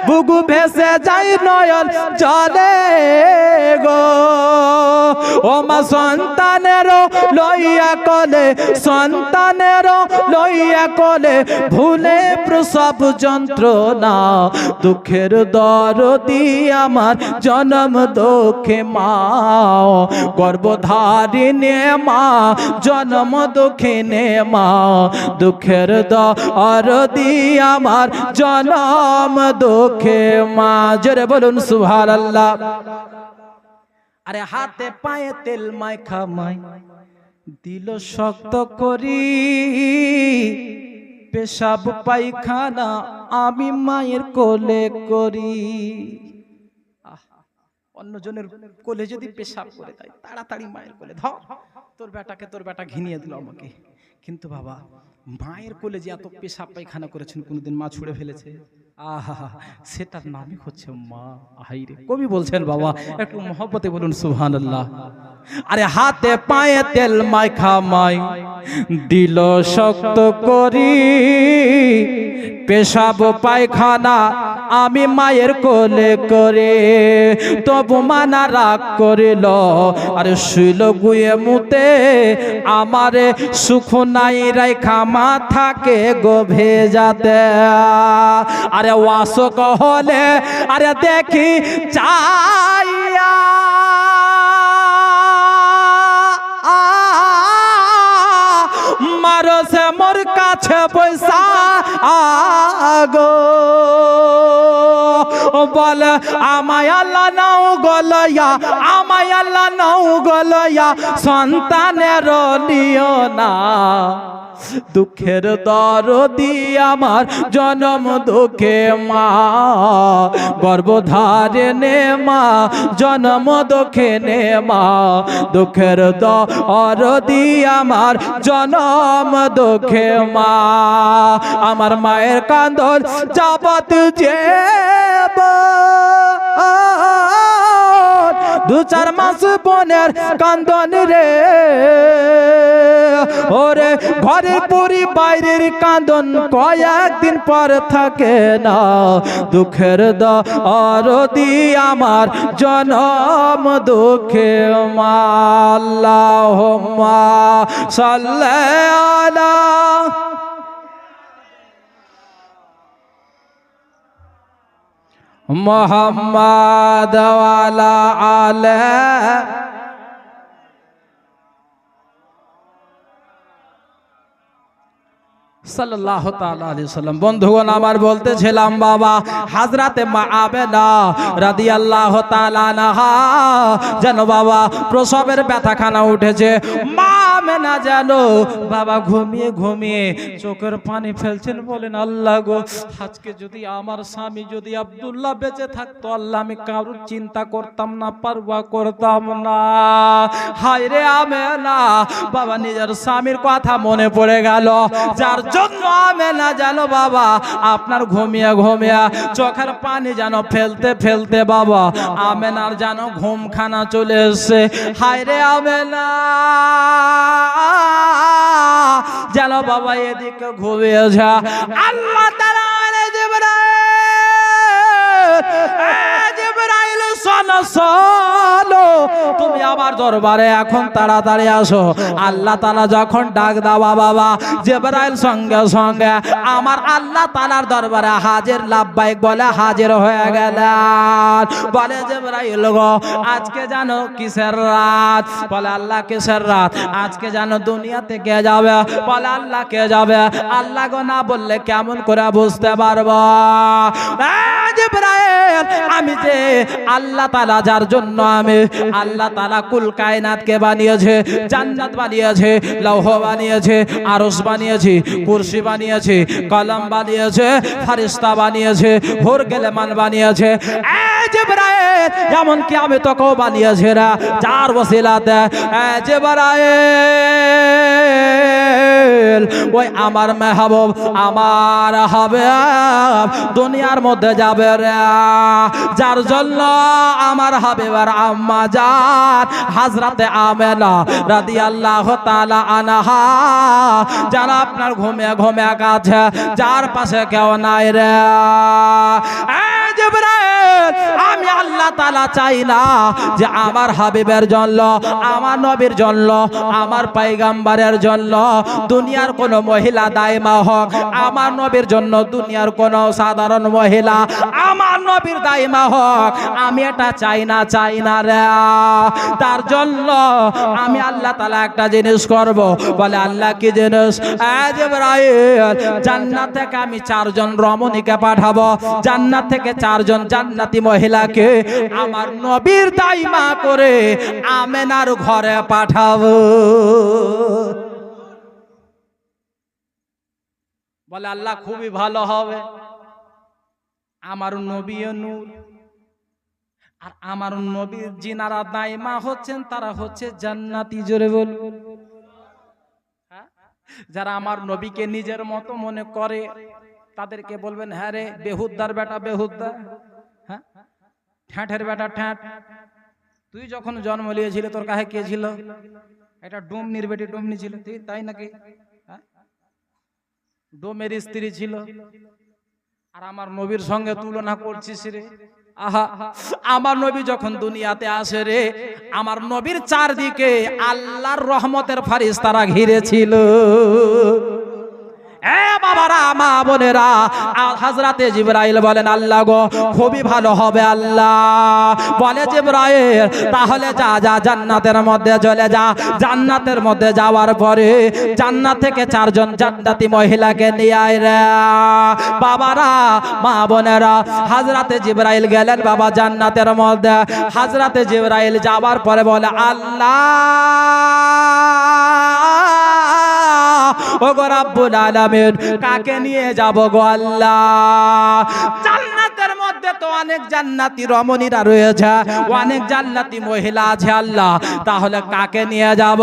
বুকু ভেসে যাই নয়ন জলে গো ও মা সন্তানের লইয়া কোলে সন্তানের লইয়া কোলে ভুলে প্রসব যন্ত্রণা দুঃখের দরদি আমার জনম দুঃখে মা গর্ভধারিণী মা জনম দুঃখে মা দুঃখের দরদি আমার জনম দুঃখে মা জোরে বলুন সুবহানাল্লাহ আরে হাতে পায়ে তেল মাখা মাই দিল শক্ত করি পেশাব পায়খানা আমি মায়ের কোলে করি অন্যজনের কোলে যদি পেশাব করে দেয় তাড়াতাড়ি মায়ের কোলে ধর তোর বেটা ঘিনিয়ে দিল আমাকে কিন্তু বাবা মায়ের কোলে যে এত পেশাব পায়খানা করেছেন কোনোদিন মা ছুঁড়ে ফেলেছে আহা সেটার নামই হচ্ছে মা আহাইরে কবি বলছেন বাবা একটু মহব্বতে বলুন সুবহানাল্লাহ আরে হাতে পায়ে তেল মাখা মাই দিল শক্ত করি পেশাব পায়খানা আমি মায়ের কোলে করে তবু মানা রাগ করিল আরে শুইল গুয়ে মুতে আমারে সুখ নাই রাইখা মাথাকে গোভে যাতে আরে ওয়াসক হলে আরে দেখি চাইয়া মারো সে মোর কাছে পয়সা আগো বল আমায় আল্লাহ নাও গলয়া আমায় আল্লাহ নাও গলয়া সন্তানের নিও না দুঃখের দরদি আমার জনম দুঃখে মা গর্ভধারিণী মা জনম দুঃখে মা দুঃখের দরদি আমার জনম দুঃখে মা আমার মায়ের কান্দন যাবত যেব দু চার মাস বোনের কান্দন রে ওরে ঘরের পরি বাইরের কান্দন কয়েকদিন পর থাকে না দুঃখের দরদি আমার জনম দুঃখে মা আল্লাহুম্মা সাল্লি আলা মুহাম্মাদ ওয়া আলা আলিহি সাল্লাল্লাহু তাআলা আলাইহি সাল্লাম। বন্ধুগণ আমার বলতেছিলাম বাবা হযরতে মা আমেনা রাদিয়াল্লাহু তাআলা আনহা যেন বাবা প্রসবের ব্যথাখানা উঠেছে, মা আমেনা যেন বাবা ঘুমিয়ে ঘুমিয়ে চোখের পানি ফেলছেন, বলেন আল্লাহ গো আজকে যদি আমার স্বামী যদি আব্দুল্লাহ বেঁচে থাকতো আল্লাহ আমি কারোর চিন্তা করতাম না, পারওয়া করতাম না। হায় রে আমেনা বাবা নিজের স্বামীর কথা মনে পড়ে গেল, যার জন্য আমেনা যেন বাবা আপনার ঘুমিয়ে ঘুমিয়ে চোখের পানি যেন ফেলতে ফেলতে বাবা আমেনার যেন ঘুমখানা চলে এসছে। হায় রে আমেনা যেন বাবা এদিকে ঘুমিয়ে যা। আল্লাহ তাআলা জিবরাইল শোনো শোনো তুমি আমার দরবারে এখন তাড়াতাড়ি আসো। আল্লাহ তাআলা যখন ডাক দাও বাবা জিবরাইল সঙ্গে সঙ্গে আমার আল্লাহ তাআলার দরবারে হাজির, লাব্বাইক বলে হাজির হয়ে গেলেন। বলে জিবরাইল গো আজকে জানো কিসের রাত? বলে আল্লাহ কিসের রাত? আজকে জানো দুনিয়া থেকে যাবে। বলে আল্লাহ কে যাবে? আল্লাহ গো না বললে কেমন করে বুঝতে পারবো? জিবরাইল আমি যে আল্লাহ তাআলা যার জন্য আমি আল্লাহ তাআলা কুল কায়নাতকে বানিয়েছে, জান্নাত বানিয়েছে, লৌহ বানিয়েছে, আরশ বানিয়েছে, কুরসি বানিয়েছে, কলম বানিয়েছে, ফেরেশতা বানিয়েছে, হুর গেলেমান বানিয়েছে। জিবরাইল এমন কি আমি তোকেও বানিয়েছে রে, যার ওসিলাতে জিবরাইল ওই আমার মেহবুব আমার হাবিব দুনিয়ার মধ্যে যাবে রে, যার জন্য আমার হাবিবের আম্মা জান হযরতে আমেনা রাদিয়াল্লাহু তাআলা আনহা যারা আপনার ঘুমিয়ে ঘুমিয়ে কাছে, যার পাশে কেউ নাই রে। জিবরাইল আমি আল্লাহ তাআলা চাই না যে আমার হাবিবের জন্য, আমার নবীর জন্য, আমার পয়গম্বরের জন্য দুনিয়ার কোন মহিলা দাইমা হোক। আমার নবীর জন্য দুনিয়ার কোন সাধারণ মহিলা আমার নবীর দাইমা হোক, আমি এটা চাই না, চাই না রে। তার জন্য আমি আল্লাহ তাআলা একটা জিনিস করব। বলে আল্লাহ কি জিনিস? জিবরাইল জান্নাত থেকে আমি 4 জন রমণীকে পাঠাবো, জান্নাত থেকে 4 জন জান্নাতি মহিলাকে আমার নবীর দাইমা করে আমেনার ঘরে পাঠাবো। বলে আল্লাহ খুবই ভালো হবে, আমার নবী নূর আর আমার নবীর জিনারা দাইমা হচ্ছেন তারা হচ্ছে জান্নাতি। জোরে বলুন। যারা আমার নবীকে নিজের মতো মনে করে তাদেরকে বলবেন হ্যাঁ রে বেহুদ্দার বেটা বেহুদ্দা, হ্যাঁ ঠ্যাঁটের বেটা ঠ্যাঁট। তুই যখন জন্ম নিয়েছিলে তোর কাছে কে ছিল? এটা ডুমনির বেটি ডুমনি ছিল, তাই নাকি? ডোমের স্ত্রী ছিল, আর আমার নবীর সঙ্গে তুলনা করছিস রে। আহা আমার নবী যখন দুনিয়াতে আসে রে, আমার নবীর চারদিকে আল্লাহর রহমতের ফারিস্তারা ঘিরে ছিল। বাবারা মা বোনেরা হযরতে জিবরাইল বলেন আল্লাহ গো খুবই ভালো হবে। আল্লাহ বলে জিবরাইল তাহলে যা যা জান্নাতের মধ্যে চলে যা। জান্নাতের মধ্যে যাওয়ার পরে জান্নাত থেকে 4 জন জান্নাতি মহিলাকে নিয়ে আয় রে। বাবারা মা বোনেরা হযরতে জিবরাইল গেলেন বাবা জান্নাতের মধ্যে। হযরতে জিবরাইল যাওয়ার পরে বলে আল্লাহ ও গো রব্বুল আলামিন কাকে নিয়ে যাব গো আল্লাহ? জান্নাতের মধ্যে তো অনেক জান্নাতি রমণীরা রয়েছে, অনেক জান্নাতি মহিলা আছে আল্লাহ, তাহলে কাকে নিয়ে যাব?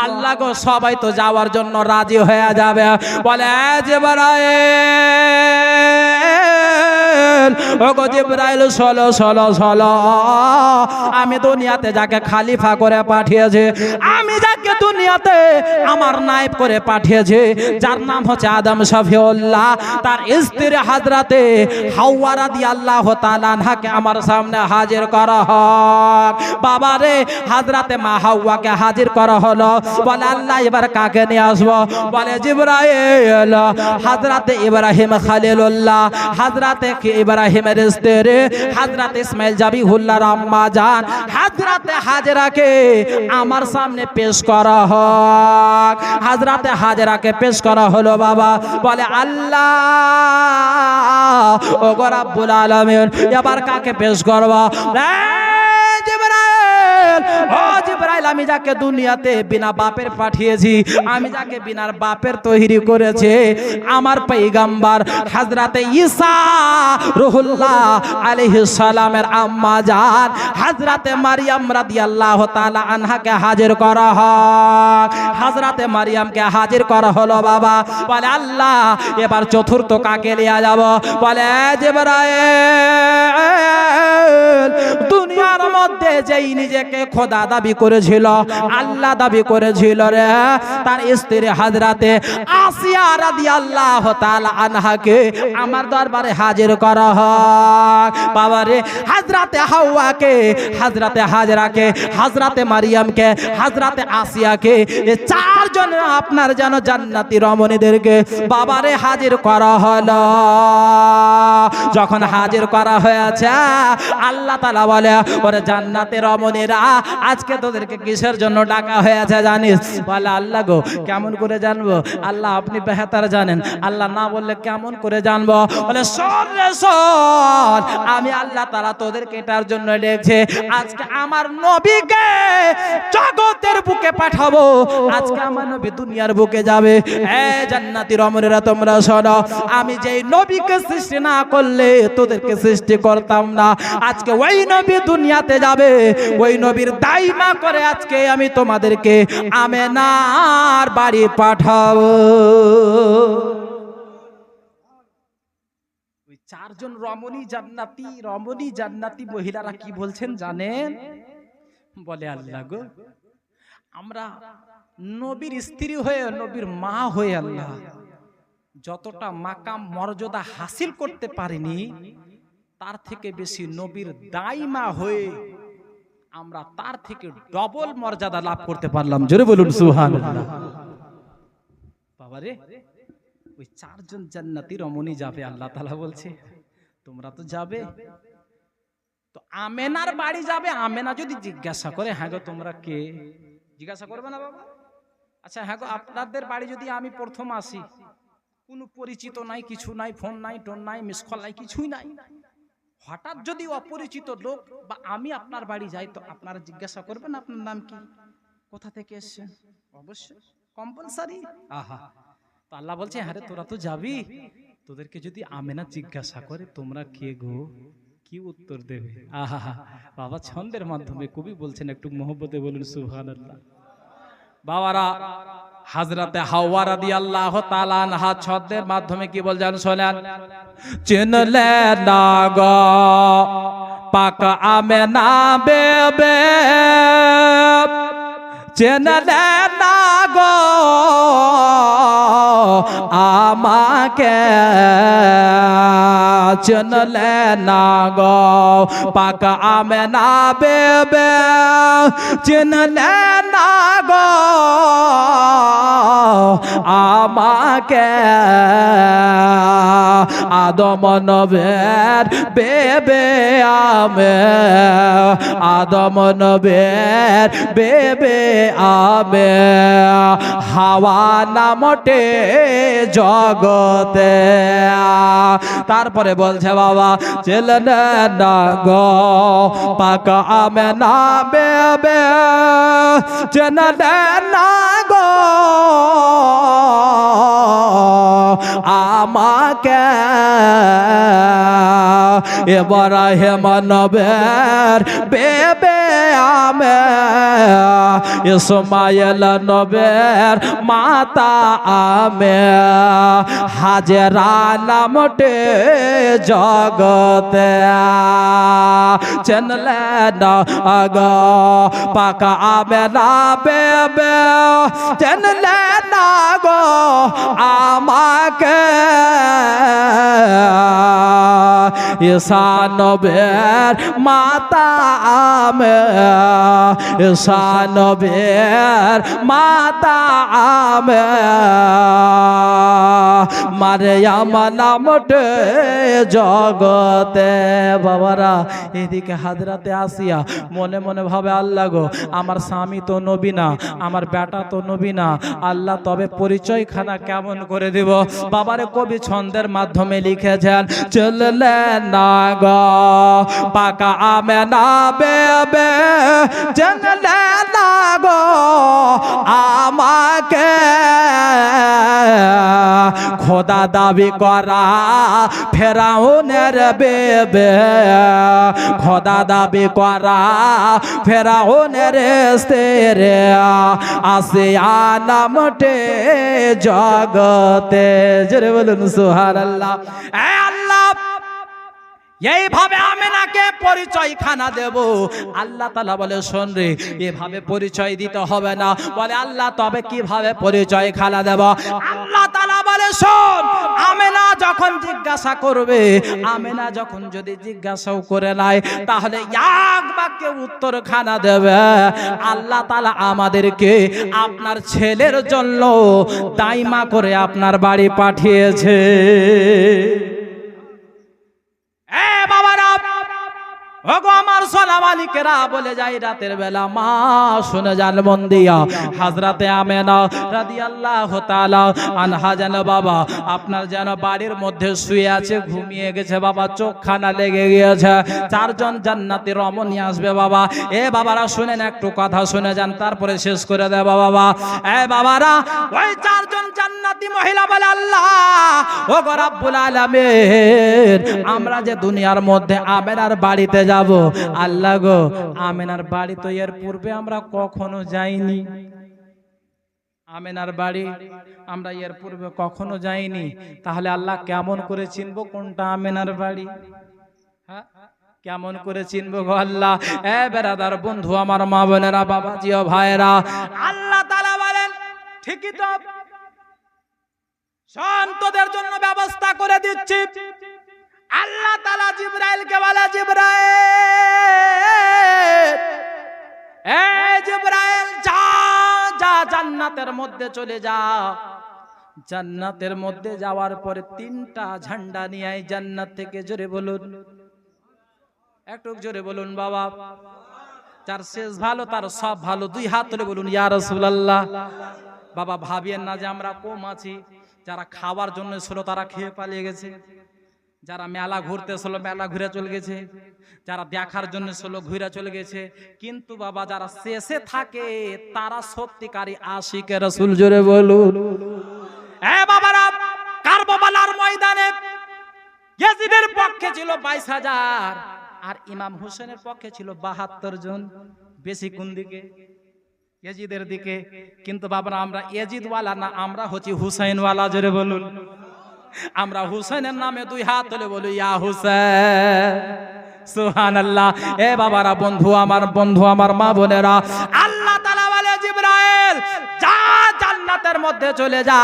আল্লাহ গো সবাই তো যাওয়ার জন্য রাজি হয়ে যাবে। বলে জিবরাইল ও গো জিবরাইল চলো চলো চলো, আমি দুনিয়াতে যাকে খলিফা করে পাঠিয়েছি, আমি যাকে দুনিয়াতে আমার নায়েব করে পাঠিয়েছি, যার নাম হচ্ছে আদম শফিউল্লাহ, তার স্ত্রী হযরতে হাওয়া রাদিয়াল্লাহু তাআলা আনহাকে আমার সামনে হাজির করা হোক। বাবা রে হযরতে মা হাওয়াকে হাজির করা হলো। বলে আল্লাহ এবার কাকে নিয়ে আসবো? বলে জিবরাইল হযরতে ইব্রাহিম খলিলুল্লাহ, হযরতে ইব্রাহিমের স্ত্রী হযরতে ইসমাইল জাবিহুল্লাহর আম্মা জান হযরতে হাজরাকে আমার সামনে পেশ করা হোক। হোক। হাজরাতে হাজরাকে পেশ করা হলো বাবা, বলে আল্লাহ ও গো রাব্বুল আলামিন, এবার কাকে পেশ করবা? জিবরাইল, আমি যাকে দুনিয়াতে বিনা বাপের পাঠিয়েছি, আমি যাকে বিনার বাপের তৈরি করেছে, আমার পয়গম্বর হযরতে ঈসা রুহুল্লাহ আলাইহিস সালামের আম্মা জান হযরতে মারইয়াম রাদিয়াল্লাহু তাআলা আনহাকে হাজির করা হয়। হযরতে মারইয়ামকে হাজির করা হলো বাবা। বলে আল্লাহ এবার চতুর্থ কাকে নিয়ে যাব? বলে জিবরাইল, দুনিয়ার মধ্যে যেই নিজেকে খোদা দাবি করেছিল, আল্লাহ দাবি করেছিল রে, তার স্ত্রী হযরতে আসিয়া রাদিয়াল্লাহু তাআলা আনহাকে আমার দরবারে হাজির করা হয় বাবা রে। হযরতে হাওয়াকে, হযরতে হাজরাকে, হযরতে মারইয়ামকে, হযরতে আসিয়াকে, এই চারজন আপনার যেন জান্নাতি রমণীদেরকে বাবারে হাজির করা হলো। যখন হাজির করা হয়েছে, আল্লাহ তাআলা বলে ওরে জান্নাতের রমণীরা, আজকে তোদেরকে কিসের জন্য ডাকা হয়েছে জানিস? বলে আল্লাহ গো কেমন করে জানবো? আল্লাহ আপনি বেহতার জানেন, আল্লাহ না বললে কেমন করে জানবো? বলে শোন রে শোন, আমি আল্লাহ তাআলা তোদেরকে এটার জন্য ডেকেছে, আজকে আমার নবীকে জগতের বুকে পাঠাবো। আজকে আমার নবী দুনিয়ার বুকে যাবে। এ জান্নাতি রমণীরা তোমরা শোনো, আমি যেই নবীকে সৃষ্টি না করলে তোদেরকে সৃষ্টি করতাম না। আজকে ওই নবী দুনিয়াতে যাবে, ওই নবীর দাইমা করে আজকে আমি তোমাদেরকে আমেনার বাড়ি পাঠাবো। ওই চারজন রমণী জান্নাতি মহিলারা কি বলছেন জানেন? বলে আল্লাহ গো, আমরা নবীর স্ত্রী হয়ে, নবীর মা হয়ে আল্লাহ যতটা মাকাম মর্যাদা হাসিল করতে পারিনি, তার থেকে বেশি নবীর দাইমা হয়ে আমরা তার থেকে ডবল মর্যাদা লাভ করতে পারলাম। জোরে বলুন সুবহানাল্লাহ। বাবারে, ওই চারজন জান্নাতি রমণী যাবে, আল্লাহ তাআলা বলছে তোমরা তো যাবে, তো আমেনার বাড়ি যাবে। আমেনা যদি জিজ্ঞাসা করে হ্যাঁ গো তোমরা কে, জিজ্ঞাসা করবে না বাবা? আচ্ছা হ্যাঁ গো আপনাদের বাড়ি যদি আমি প্রথম আসি, কোনো পরিচিত নাই, কিছু নাই, ফোন নাই, টোন নাই, মিস কল নাই, কিছুই নাই, হঠাৎ যদি অপরিচিত লোক বা আমি আপনার বাড়ি যাই, তো আপনারা জিজ্ঞাসা করবেন আপনার নাম কি, কোথা থেকে এসেছেন? অবশ্যই, কম্পালসারি। আহা, তো আল্লাহ বলছে হ্যাঁ রে তোরা তো যাবি, তোদেরকে যদি আমেনা জিজ্ঞাসা করে তোমরা কে গো, কি উত্তর দেবে? আহা বাবা, ছন্দের মাধ্যমে কবি বলছেন, একটু মহব্বতে বলুন সুবহানাল্লাহ। বাবারা, হযরতে হাওয়া রাদিয়াল্লাহু তাআলা আনহা ছন্দের মাধ্যমে কি বলছেন শোনেন। চিনলে না গো পাক আমেনা বেবে, চিনলে না গো আমাকে, চিনলে না গো পাক আমেনা বেবে, চিনলে না গো আমাকে, আদম নবের বেবে আমে, আদম নবের বেবে আমে, হাওয়া নামটে জগতে। তারপরে বলছে বাবা, চিনলে না গো পাক আমেনা বেবে, চিনলে না গো আমাকে, ইব্রাহিম নবের বেবে আমে, ইসমাইল নবের মাতা আমে, হাজেরা নামটে জগতে। চিনলে না গো পাক আমেনা বেবে, চিনলে না গো আমাকে, ঈসা নবের মাতা আমেনা, ঈসা নবের মাতা আমেনা, মারয়াম নামটে জগতে। বাবারা এদিকে হাজরাতে আসিয়া মনে মনে ভাবে আল্লাহ গো, আমার স্বামী তো নবী না, আমার বেটা তো নবী না, আল্লাহ তবে পরিচয় খানা কেমন করে দিব? বাবারে কবি ছন্দের মাধ্যমে লিখেছেন, চললে না গো পাকা আমেনা বেবে, চললে না গো আমাকে খোদা দাবি করা ফেরাউনের বেবে, খোদা দাবি করা ফেরাউনের স্ত্রী, আসিয়া নামটে জগতে। জোরে বলুন সুবহানাল্লাহ। এ আল্লাহ, এইভাবে আমেনাকে পরিচয় খানা দেব। আল্লাহ তাআলা বলে, শোন রে, এভাবে পরিচয় দিতে হবে না। বলে আল্লাহ, তবে কিভাবে পরিচয় খানা দেব? আল্লাহ তাআলা বলে, শোন, আমেনা যখন জিজ্ঞাসা করবে, আমেনা যখন যদি জিজ্ঞাসাও করে নাই, তাহলে এক বাক্যে উত্তর খানা দেবে, আল্লাহ তাআলা আমাদেরকে আপনার ছেলের জন্য দাইমা করে আপনার বাড়ি পাঠিয়েছে। ওগো আমার সোনা মালিকেরা, বলে যাই রাতের বেলা, মা শুনে যান মন দিয়া, হযরতে আমেনা রাদিয়াল্লাহু তাআলা আনহা যেন বাবা আপনার যেন বাড়ির মধ্যে শুয়ে আছে, ঘুমিয়ে গেছে বাবা, চোখখানা লেগে গিয়েছে। চারজন জান্নাতি রমণী আসবে বাবা। এ বাবারা শুনেন, একটু কথা শুনে যান, তারপরে শেষ করে দেব বাবা। এ বাবারা, ওই চারজন জান্নাতি মহিলা বলে, আল্লাহ ওগো রব্বুল আলামিন, আমরা যে দুনিয়ার মধ্যে আমেনার বাড়িতে যাব, আল্লাহ গো, আমেনার বাড়ি তো এর পূর্বে আমরা কখনো যাইনি। আমেনার বাড়ি আমরা এর পূর্বে কখনো যাইনি, তাহলে আল্লাহ কেমন করে চিনবো কোনটা আমেনার বাড়ি? হ্যাঁ, কেমন করে চিনবো গো আল্লাহ? এ বেরাদার বন্ধু আমার, মা বোনেরা, বাবাজি ও ভাইরা, আল্লাহ তাআলা বলেন, ঠিকই তো, সন্তদের জন্য ব্যবস্থা করে দিচ্ছি। আল্লাহ তাআলা জিবরাইলকে বলে, জিবরাইল, এই জিবরাইল, যা যা জান্নাতের মধ্যে চলে যা। জান্নাতের মধ্যে যাওয়ার পরে তিনটা ঝান্ডা নিয়ে আয় জান্নাত থেকে। জোরে বলুন, একটু জোরে বলুন বাবা। যার শেষ ভালো তার সব ভালো, দুই হাত তুলে বলুন ইয়া রাসূলুল্লাহ। বাবা ভাবিয়েন না যে আমরা কম আছি। যারা খাওয়ার জন্য ছিল তারা খেয়ে পালিয়ে গেছে, যারা মেলা ঘুরতে ছিল মেলা ঘুরে চলে গেছে, যারা দেখার জন্য ছিল ঘুরে চলে গেছে। কিন্তু বাবা যারা শেষে থাকে তারা সত্যিকারী আশিকে রাসূল। জোরে বলুন। এ বাবারা, কারবালার ময়দানে ইয়াজিদের পক্ষে ছিল 22,000 আর ইমাম হোসেনের পক্ষে ছিল 72 জন। বেশি কোন দিকে? ইয়াজিদের দিকে। কিন্তু বাবারা আমরা ইয়াজিদওয়ালা না, আমরা হচ্ছি হুসাইনওয়ালা। জোরে বলুন। আমরা হুসাইনের নামে দুই হাত তুলে বলি ইয়া হুসাইন, সুবহানাল্লাহ। এ বাবারা, বন্ধু আমার, মা বোনেরা, আল্লাহ তাআলা বলে, জিবরাইল, যা জান্নাতের মধ্যে চলে যা।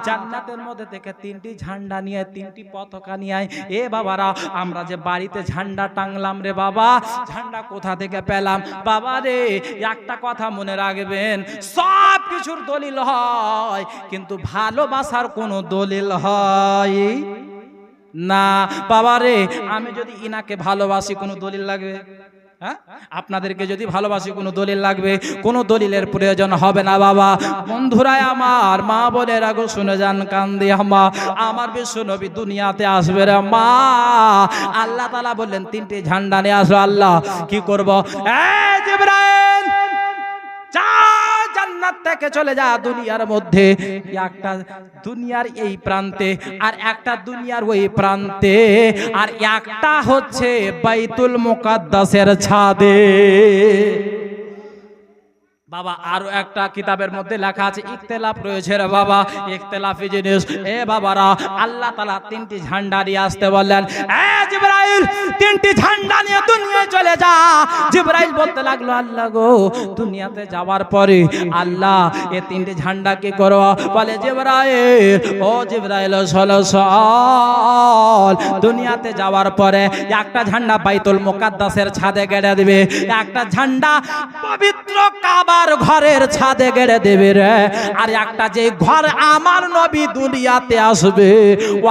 জান্নাতের মধ্যে থেকে তিনটি ঝান্ডা নিয়ে, তিনটি পতাকা নিয়ে আয়। এ বাবারা, আমরা যে বাড়িতে ঝান্ডা টাংলাম রে বাবা, ঝান্ডা কোথা থেকে পেলাম? বাবা রে, একটা কথা মনে রাখবেন, সব কিছুর দলিল হয়, কিন্তু ভালোবাসার কোনো দলিল হয় না। বাবা রে, আমি যদি ইনাকে ভালোবাসি, কোনো দলিল লাগবে? হ্যাঁ, আপনাদেরকে যদি ভালোবাসি, কোনো দলিল লাগবে? কোনো দলিলের প্রয়োজন হবে না বাবা। বন্ধুরাই আমার, মা বোনেরা গো, শুনে যান কান দিয়ে, মা আমার বিশ্ব নবী দুনিয়াতে আসবে রে মা। আল্লাহ তাআলা বললেন তিনটি ঝান্ডা নিয়ে আসো। আল্লাহ কি করব? এই জিবরাইল, যা জান্নাত থেকে চলে যা দুনিয়ার মধ্যে, একটা দুনিয়ার এই প্রান্তে আর একটা দুনিয়ার ওই প্রান্তে, আর একটা হচ্ছে বাইতুল মুকাদ্দাসের ছাদে। বাবা আরো একটা কিতাবের মধ্যে লেখা আছে, ইখতিলাফ রয়েছে রে বাবা, ইখতিলাফি জিনিস। এ বাবারা, আল্লাহ তাআলা তিনটি ঝান্ডা নিয়ে আসতে বললেন। এ জিবরাইল, তিনটি ঝান্ডা নিয়ে দুনিয়ায় চলে যা। জিবরাইল বলতে লাগলো, আল্লাহ গো, দুনিয়াতে যাওয়ার পরে আল্লাহ এই তিনটি ঝান্ডা কি করব? বলে জিবরাইল, ও জিবরাইল, শোনো, দল দুনিয়াতে যাওয়ার পরে একটা ঝান্ডা বাইতুল মুকাদ্দাসের ছাদে গেড়ে দিবে, একটা ঝান্ডা পবিত্র কাবার ঘরের ছাদে গেড়ে দেবে রে। আর একটা যে ঘর আমার নবী দুনিয়াতে আসবে,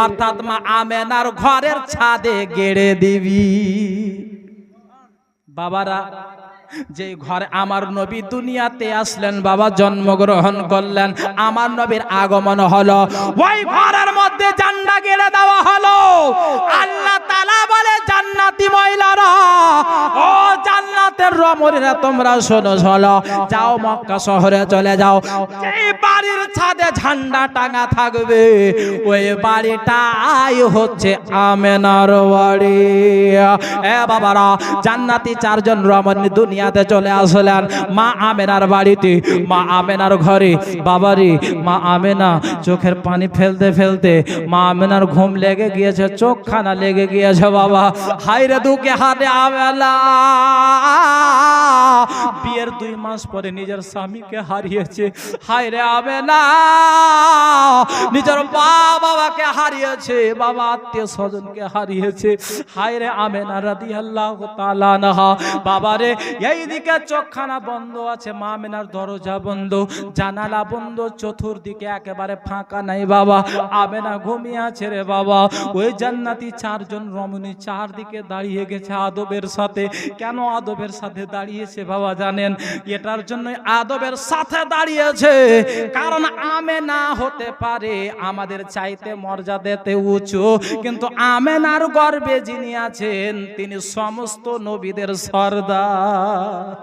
অর্থাৎ মা আমেনার ঘরের ছাদে গেড়ে দিবি। বাবারা, যে ঘরে আমার নবী দুনিয়াতে আসলেন, বাবা জন্মগ্রহণ করলেন, আমার নবীর আগমন হলো, ওই ঘরের মধ্যে ঝান্ডা গেড়ে দেওয়া হলো। আল্লাহ তাআলা বলে, জান্নাতি মহিলারা, ও জান্নাতের রমণীরা, তোমরা শোনো, চলো যাও মক্কা শহরে চলে যাও। যেই বাড়ির ছাদে ঝান্ডা টাঙা থাকবে, ওই বাড়িটাই হচ্ছে আমেনার বাড়ি। এ বাবারা, জান্নাতি চারজন রমণী দুনিয়াতে চলে আসলেন মা আমেনার বাড়িতে, মা আমেনার ঘরে। বাবারি, মা আমেনা চোখের পানি ফেলতে ফেলতে মা আমেনার ঘুম লেগে গিয়েছে, চোখখানা লেগে গিয়েছে। বাবা, হায়রে দুঃখে হাতে আমেনা বিয়ের 2 মাস পরে নিজের স্বামীকে হারিয়েছে। হায়রে আমেনা নিজের বাবাকে হারিয়েছে, বাবা আত্মীয় স্বজনকে হারিয়েছে। হায়রে আমেনা রাদিয়াল্লাহু তাআলা আনহা। বাবারে, এইদিকে চোখখানা বন্ধ আছে, মা আমেনার দরজা বন্ধ, জানালা বন্ধ, চতুর্দিকে একেবারে ফাঁকা নাই। বাবা আমেনা ঘুমিয়ে আছে রে বাবা। ওই জান্নাতি চারজন রমণী চারদিকে দাঁড়িয়ে গেছে আদবের সাথে। কেন আদবের সাথে দাঁড়িয়েছে বাবা জানেন? এটার জন্য আদবের সাথে দাঁড়িয়েছে, কারণ আমেনা হতে পারে আমাদের চাইতে মর্যাদাতে উঁচু, কিন্তু আমেনার গর্ভে যিনি আছেন তিনি সমস্ত নবীদের সর্দার,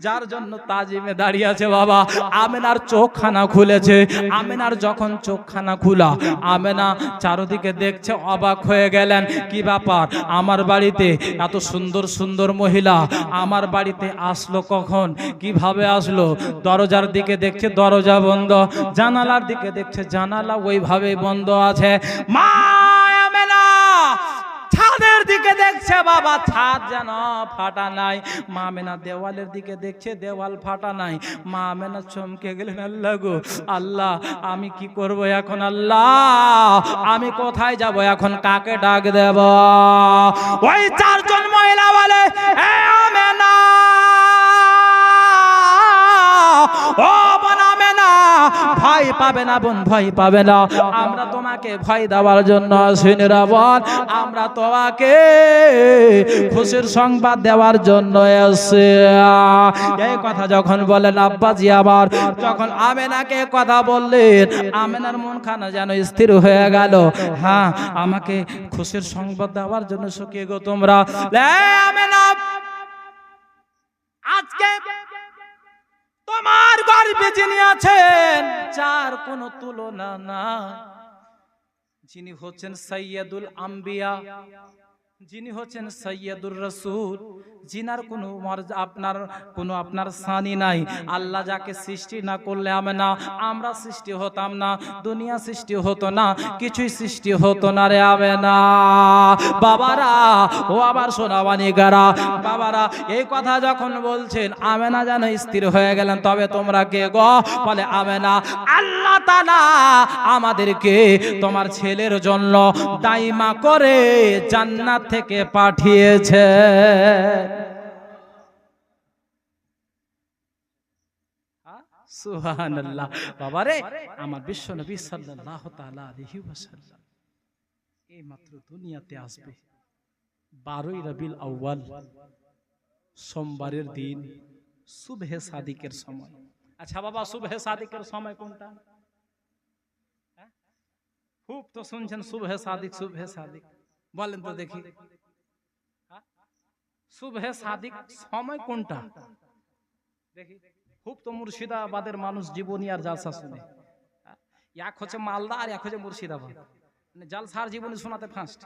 যার জন্য তাজিমে দাঁড়িয়ে আছে। বাবা আমেনার চোখখানা খুলেছে। আমেনার যখন চোখখানা খোলা, আমেনা চারদিকে দেখছে, অবাক হয়ে গেলেন। কি ব্যাপার, আমার বাড়িতে এত সুন্দর সুন্দর মহিলা আমার বাড়িতে আসলো কখন, কিভাবে আসলো? দরজার দিকে দেখছে দরজা বন্ধ, জানালার দিকে দেখছে জানালা ওইভাবে বন্ধ আছে। মা আমেনা ছাদের দিকে দেখছে, বাবা ছাদ যেন ফাটা নাই। মা আমেনা দেওয়ালের দিকে দেখছে, দেওয়াল ফাটা নাই। মা আমেনা চমকে গেলেন, আল্লাহ গো, আল্লাহ আমি কি করব এখন? আল্লাহ আমি কোথায় যাব এখন? কাকে ডাক দেব? ওই চারজন মহিলা বলে, এ আমেনা, ও বোন আমেনা, ভয় পাবে না বোন, ভয় পাবে না। আমরা তোমাকে ভয় দেওয়ার জন্য আসিনি রে বোন, আমরা তোমাকে খুশির সংবাদ দেওয়ার জন্য এসেছি। এই কথা যখন বলেন আব্বাজি আমার, যখন আমেনাকে কথা বললেন, আমেনার মনখানা যেন স্থির হয়ে গেল। হ্যাঁ, আমাকে খুশির সংবাদ দেওয়ার জন্য শুকিয়ে গো তোমরা। আমেনা, আজকে তোমার গর্ভে যিনি আছেন, যার কোনো তুলনা না, যিনি হচ্ছেন সাইয়্যিদুল আম্বিয়া, যিনি হচ্ছেন সাইয়্যিদুর রাসূল, জিনার কোনো আপনার সানি নাই। আল্লাহ যাকে সৃষ্টি না করলে আমরা সৃষ্টি হতাম না, দুনিয়া সৃষ্টি হতো না, কিছুই সৃষ্টি হতো না রে আমেনা। বাবারা, ও আবার সোনাবানি গারা, বাবারা এই কথা যখন বলছেন, আমেনা যেন স্থির হয়ে গেলেন। তবে তোমরা কে গো? বলে আমেনা, আল্লাহ তাআলা আমাদেরকে তোমার ছেলের জন্য দাইমা করে জান্নাত থেকে পাঠিয়েছে। সুবহানাল্লাহ। বাবারে, আমার বিশ্ব নবী সাল্লাল্লাহু তাআলা আলাইহি ওয়াসাল্লাম এই মাত্র দুনিয়াতে আসবে 12ই রবিউল আউয়াল, সোমবারের দিন, সুবহে সাদিকের সময়। আচ্ছা বাবা, সুবহে সাদিকের সময় কোনটা? খুব তো শুনছেন সুবহে সাদিক, সুবহে সাদিক, বলেন তো দেখি, সুবহে সাদিক সময় কোনটা দেখি? খুব তো মুর্শিদাবাদের মানুষ জীবনী আর জালসা শুনে। এক হচ্ছে মালদা আর এক হচ্ছে মুর্শিদাবাদ, জালসার জীবনী শোনাতে ফার্স্ট।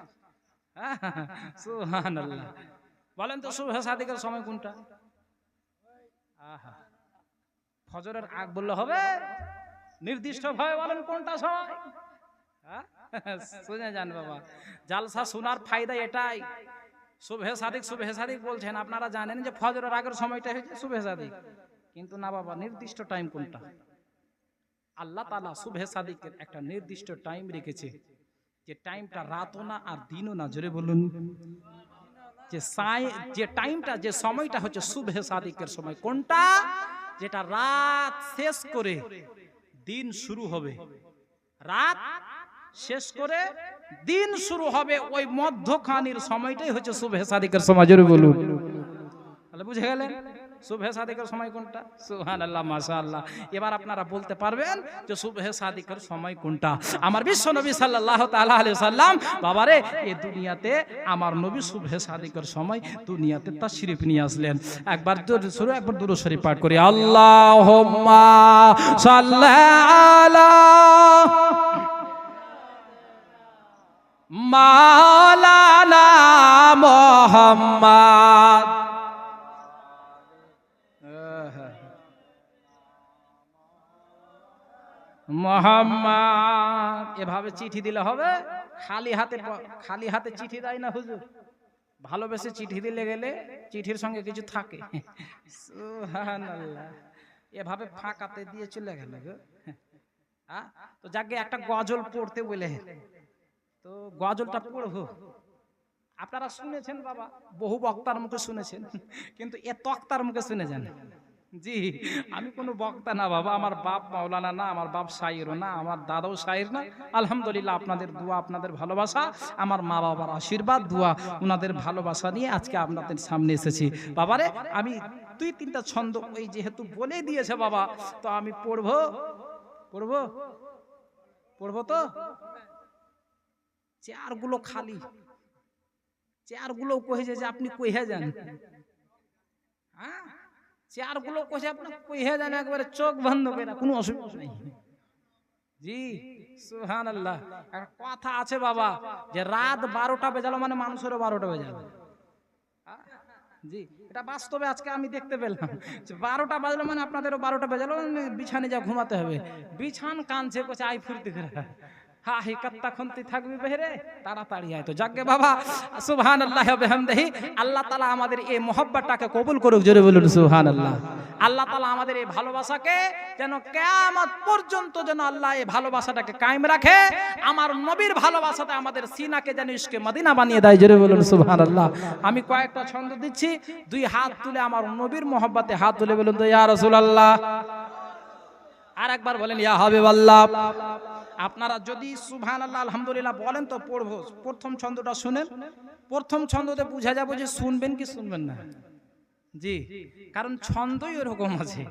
সুবহানাল্লাহ। বলেন তো সুবহে সাদিকের সময় কোনটা? আহা, ফজরের আগ বললে হবে? নির্দিষ্ট ভাবে বলেন কোনটা সময়? শুনে যান বাবা, জালসা শোনার ফায়দা এটাই। সুবহে সাদিক, সুবহে সাদিক বলছেন, আপনারা জানেন যে ফজরের আগের সময়টা হচ্ছে সুবহে সাদিক, কিন্তু না বাবা, নির্দিষ্ট টাইম কোনটা? আল্লাহ তাআলা সুবহে সাদিকের একটা নির্দিষ্ট টাইম রেখেছে। যে টাইমটা রাতও না আর দিনও না, জোরে বলুন। যে টাইমটা, যে সময়টা হচ্ছে সুবহে সাদিকের সময়। কোনটা? যেটা রাত শেষ করে দিন শুরু হবে, রাত শেষ করে দিন শুরু হবে, ওই মধ্যখানির সময়টাই হচ্ছে সুবহে সাদিকের সময়, জোরে বলুন। তাহলে বুঝে গেলেন সুবহে সাদিকের সময় কোনটা? সুবহানাল্লাহ, মাশাআল্লাহ। এবার আপনারা বলতে পারবেন যে সুবহে সাদিকের সময় কোনটা। আমার বিশ্ব নবী সাল্লাল্লাহু তাআলা আলাইহি সাল্লাম, বাবারে এই দুনিয়াতে আমার নবী সুবহে সাদিকের সময় দুনিয়াতে তাশরিফ নিয়ে আসলেন। একবার একবার দুরূদ শরীফ পাঠ করি। আল্লাহুম্মা সাল্লি আলা মাওলানা মুহাম্মদ। মোহাম্মদ এভাবে চিঠি দিলে হবে? খালি হাতে চিঠি দেয় না হুজুর। ভালোবেসে চিঠি দিলে গেলে চিঠির সঙ্গে কিছু থাকে। সুবহানাল্লাহ। এভাবে ফাঁকাতে দিয়ে চলে গেল গো। তো যাকে একটা গজল পড়তে বলে, তো গজলটা পড়বো। আপনারা শুনেছেন বাবা, বহু বক্তার মুখে শুনেছেন, কিন্তু এ তক্তার মুখে শুনেছেন। জি, আমি কোনো বক্তা না বাবা, আমার বাপ মাওলানা না, আমার বাপ শায়েরও না, আমার দাদাও শায়ের না। আলহামদুলিল্লাহ আপনাদের দোয়া, আপনাদের ভালোবাসা, আমার মা বাবার আশীর্বাদ, দোয়া, ওনাদের ভালোবাসা নিয়ে আজকে আপনাদের সামনে এসেছি। বাবারে আমি 2-3টা ছন্দ ওই যেহেতু বলে দিয়েছে বাবা, তো আমি পড়বো তো। চেয়ারগুলো খালি, চেয়ারগুলো কহেছে যে আপনি কইহে যান। হ্যাঁ, চেয়ারগুলো কইছে আপনি কইহে যান, একবারে চোখ বন্ধ করে, কোনো অসুবিধা নেই। জি সুবহানাল্লাহ। একটা কথা আছে বাবা, যে রাত 12টা বেজালো মানে মানুষেরও 12টা বেজালো। জি, এটা বাস্তবে আজকে আমি দেখতে পেলাম। 12টা বাজলো মানে আপনাদেরও 12টা বেজালো, বিছানে যা ঘুমাতে হবে। বিছান কানছে কোছে আই ফুর্তি করে। হ্যাঁ, কতক্ষণতে থাকবি বেহরে, তাড়াতাড়ি আয়। তো যাকে বাবা সুবহানাল্লাহ ওয়া বিহামদিহি, আল্লাহ তাআলা আমাদের এই মোহাব্বতটাকে কবুল করুক, জোরে বলুন সুবহানাল্লাহ। আল্লাহ তাআলা আমাদের এই ভালোবাসাকে যেন কিয়ামত পর্যন্ত যেন আল্লাহ এই ভালোবাসাটাকে কায়েম রাখে। আমার নবীর ভালোবাসাতে আমাদের সিনাকে যেন ইশকে মদিনা বানিয়ে দেয়, জোরে বলুন সুবহানাল্লাহ। আমি কয়েকটা ছন্দ দিচ্ছি, 2 হাত তুলে আমার নবীর মোহাব্বতে হাত তুলে বলুন তো ইয়া রাসূলুল্লাহ। আর একবার বলেন ইয়া হাবিবাল্লাহ। আপনারা যদি সুবহানাল্লাহ আলহামদুলিল্লাহ বলেন তো পড়বো। প্রথম ছন্দটা শুনেন, প্রথম ছন্দতে বুঝা যাবে যে শুনবেন কি শুনবেন না। জি, কারণ ছন্দই এরকম আছে।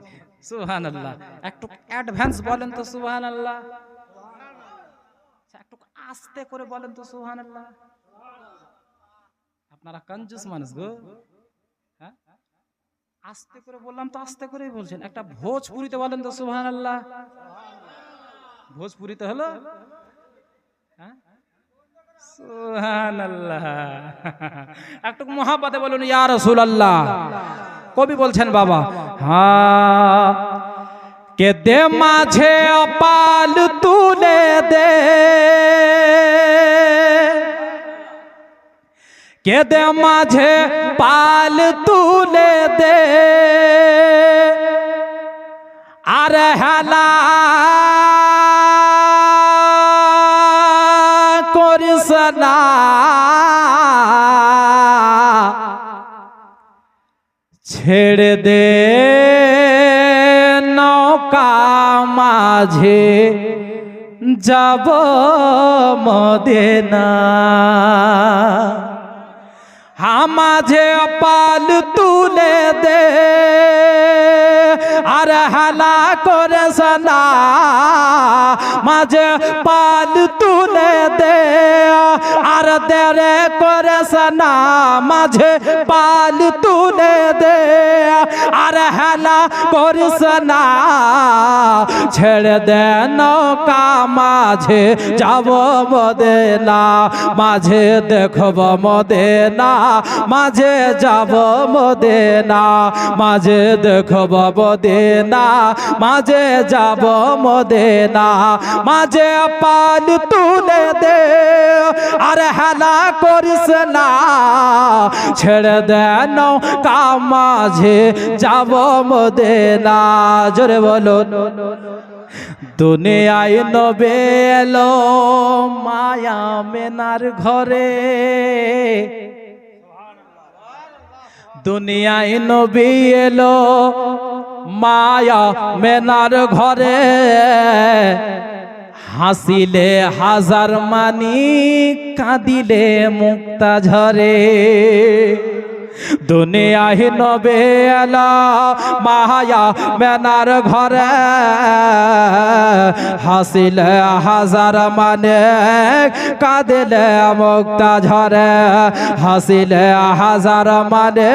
সুবহানাল্লাহ। একটু অ্যাডভান্স বলেন তো সুবহানাল্লাহ। একটু আস্তে করে বলেন তো সুবহানাল্লাহ। আপনারা কঞ্জুস মানুষ গো। হ্যাঁ, আস্তে করে বললাম তো আস্তে করেই বলছেন। একটা ভোজপুরিতে বলেন তো সুবহানাল্লাহ। ভোজপুরিতে হলো? হ্যাঁ, সুবহানাল্লাহ। একটু মোহাব্বতে বলুন ইয়া রাসূলুল্লাহ। কবি বলছেন বাবা, হ্যাঁ, কে দে মাঝে পাল তুলে দে, কে দে মাঝে পাল তুলে দে, আর হেলা করিস না, ছেড়ে দে নৌকা মাঝে যাব মদিনা, মাঝে পাল তুলে দে, আর হালা করিস না, মাঝে পাল তুলে দে, আর দেরে করিস না, মাঝে পাল তুলে দে, আর হেলা করিস না, ছেড়ে দে নৌকা মাঝে যাব মদিনা, মাঝে দেখব মদিনা, মাঝে যাব মদিনা, মাঝে দেখব মদিনা, মাঝে যাব মদিনা, মাঝে পাল তুলে দে, আর হেলা করিস না, ছেড়ে দে নৌকা মাঝে যাব মদিনা। জোরে বলো দুনিয়ায় নবে এলো মায়া মেনার ঘরে, দুনিয়ায় নবী এলো মায়া মেনার ঘরে, হাসিলে হাজার মানি কাঁদিলে মুক্তা ঝরে। দুনিয়ায় নবে এলো মায়া মেনার ঘরে, হাসিলে হাজার মানে কাঁদিলে মুক্তা ঝরে, হাসিলে হাজার মানে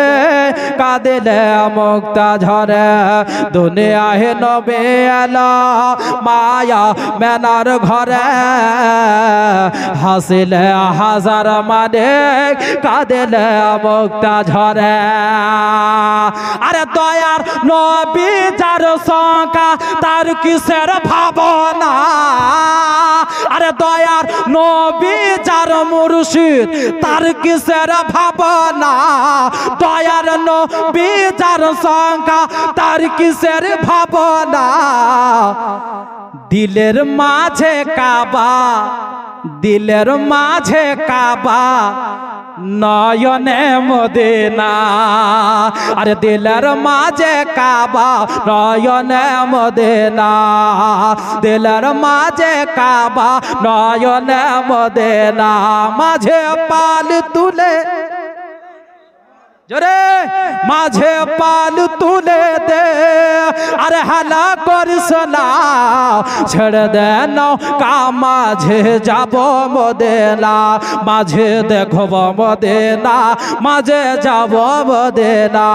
কাঁদিলে মুক্তা ঝরে। দুনিয়ায় নবে এলো মায়া মেনার ঘরে, হাসিলে হাজার মানে কাঁদিলে মুক্তা ঝরে। আরে দয়ার নবী যার সংখ্যা তার কিসের ভাবনা, আরে দয়ার নবী যার মুর্শিদ তার কিসের ভাবনা, দয়ার নবী যার সংখ্যা তার কিসের ভাবনা। দিলের মাঝে কাবা, দিলের মাঝে কাবা, নয়নে মদিনা। আরে দিলের মাঝে কাবা, নয়নে মদিনা, দিলের মাঝে কাবা, নয়নে মদিনা। মাঝে পাল তুলে জোরে, মাঝে পাল তুলে দে, আরে হালা করিস না, ছেড়ে দে নৌকা মাঝে যাব মদিনা, মাঝে দেখব মদিনা, মাঝে যাব মদিনা,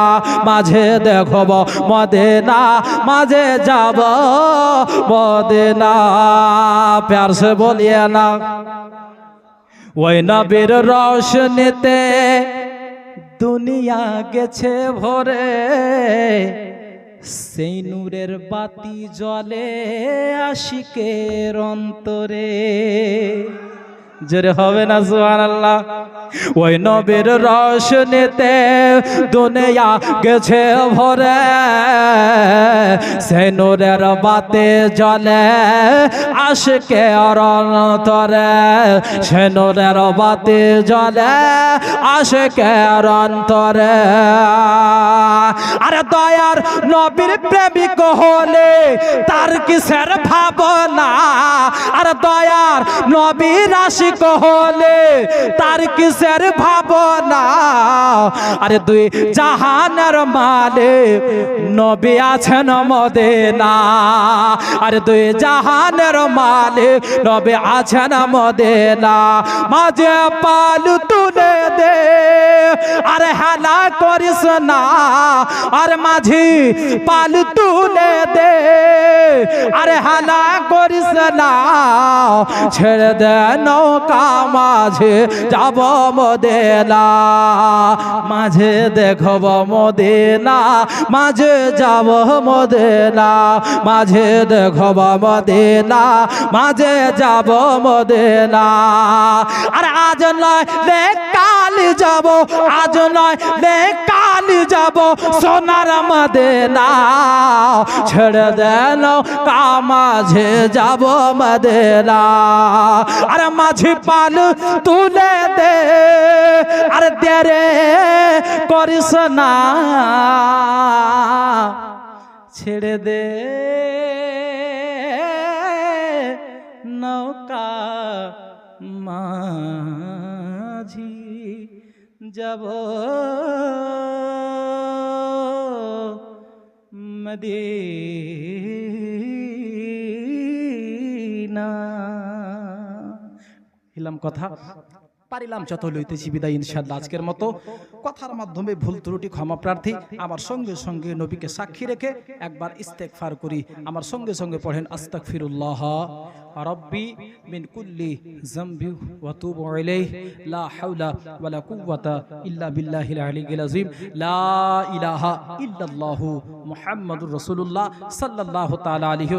মাঝে দেখব মদিনা, মাঝে যাব মদিনা। प्यार से बोलिए ना। ওই নবীর রোশনীতে দুনিয়া গেছে ভরে, সেই নূরের বাতি জ্বলে আশিকের অন্তরে। জোরে হবে না সুবহানাল্লাহ। ওই নবীর রোশনীতে দুনিয়া গেছে ভরে, সেই নূরের বাতি জ্বলে আশিকের অন্তরে, সেই নূরের বাতি জ্বলে আশিকের অন্তরে। আরে দয়ার নবীর প্রেমিক হলে তার কিসের ভাবনা, আরে দয়ার নবীর আশিক হলে তার কিসের ভাবনা। আরে দুই জাহানের মালিক নবী আছেন মদিনা, আরে দুই জাহানের মালিক নবী আছেন মদিনা। মাঝে পাল তুলে দে, আরে হেলা করিস না, আরে মাঝি পাল তুলে দে, আরে হেলা করিস না, ছেড়ে দে নৌকা মাঝে যাব মদিনা, মাঝে দেখব মদিনা, মাঝে যাব মদিনা, মাঝে দেখব মদিনা, মাঝে যাব মদিনা। আর আজ নয় লে কাল যাব, আজ নয় লে কাল যাব সোনার মদিনা, ছেড়ে দেন কা মাঝে যাব মদিনা। আরে মাঝি পাল তুলে দে, আরে দেরে করিস না, ছেড়ে দে নৌকা মাঝি যাব মদিনা। হিলাম কথা, পারিলাম যত লইতেছি বিদায় ইনশাআল্লাহ। আজকের মতো কথার মাধ্যমে ভুল ত্রুটি ক্ষমা প্রার্থী। আমার সঙ্গে সঙ্গে নবীকে সাক্ষী রেখে একবার ইস্তেগফার করি। আমার সঙ্গে সঙ্গে পড়েন আস্তাগফিরুল্লাহ রব্বি মিন কুল্লি যামবি ওয়া তুবু ইলাইহি লা হাওলা ওয়ালা কুওয়াতা ইল্লা বিল্লাহিল আলিয়্যিল আযীম লা ইলাহা ইল্লাল্লাহু মুহাম্মাদুর রাসূলুল্লাহ সাল্লাল্লাহু তাআলা আলাইহি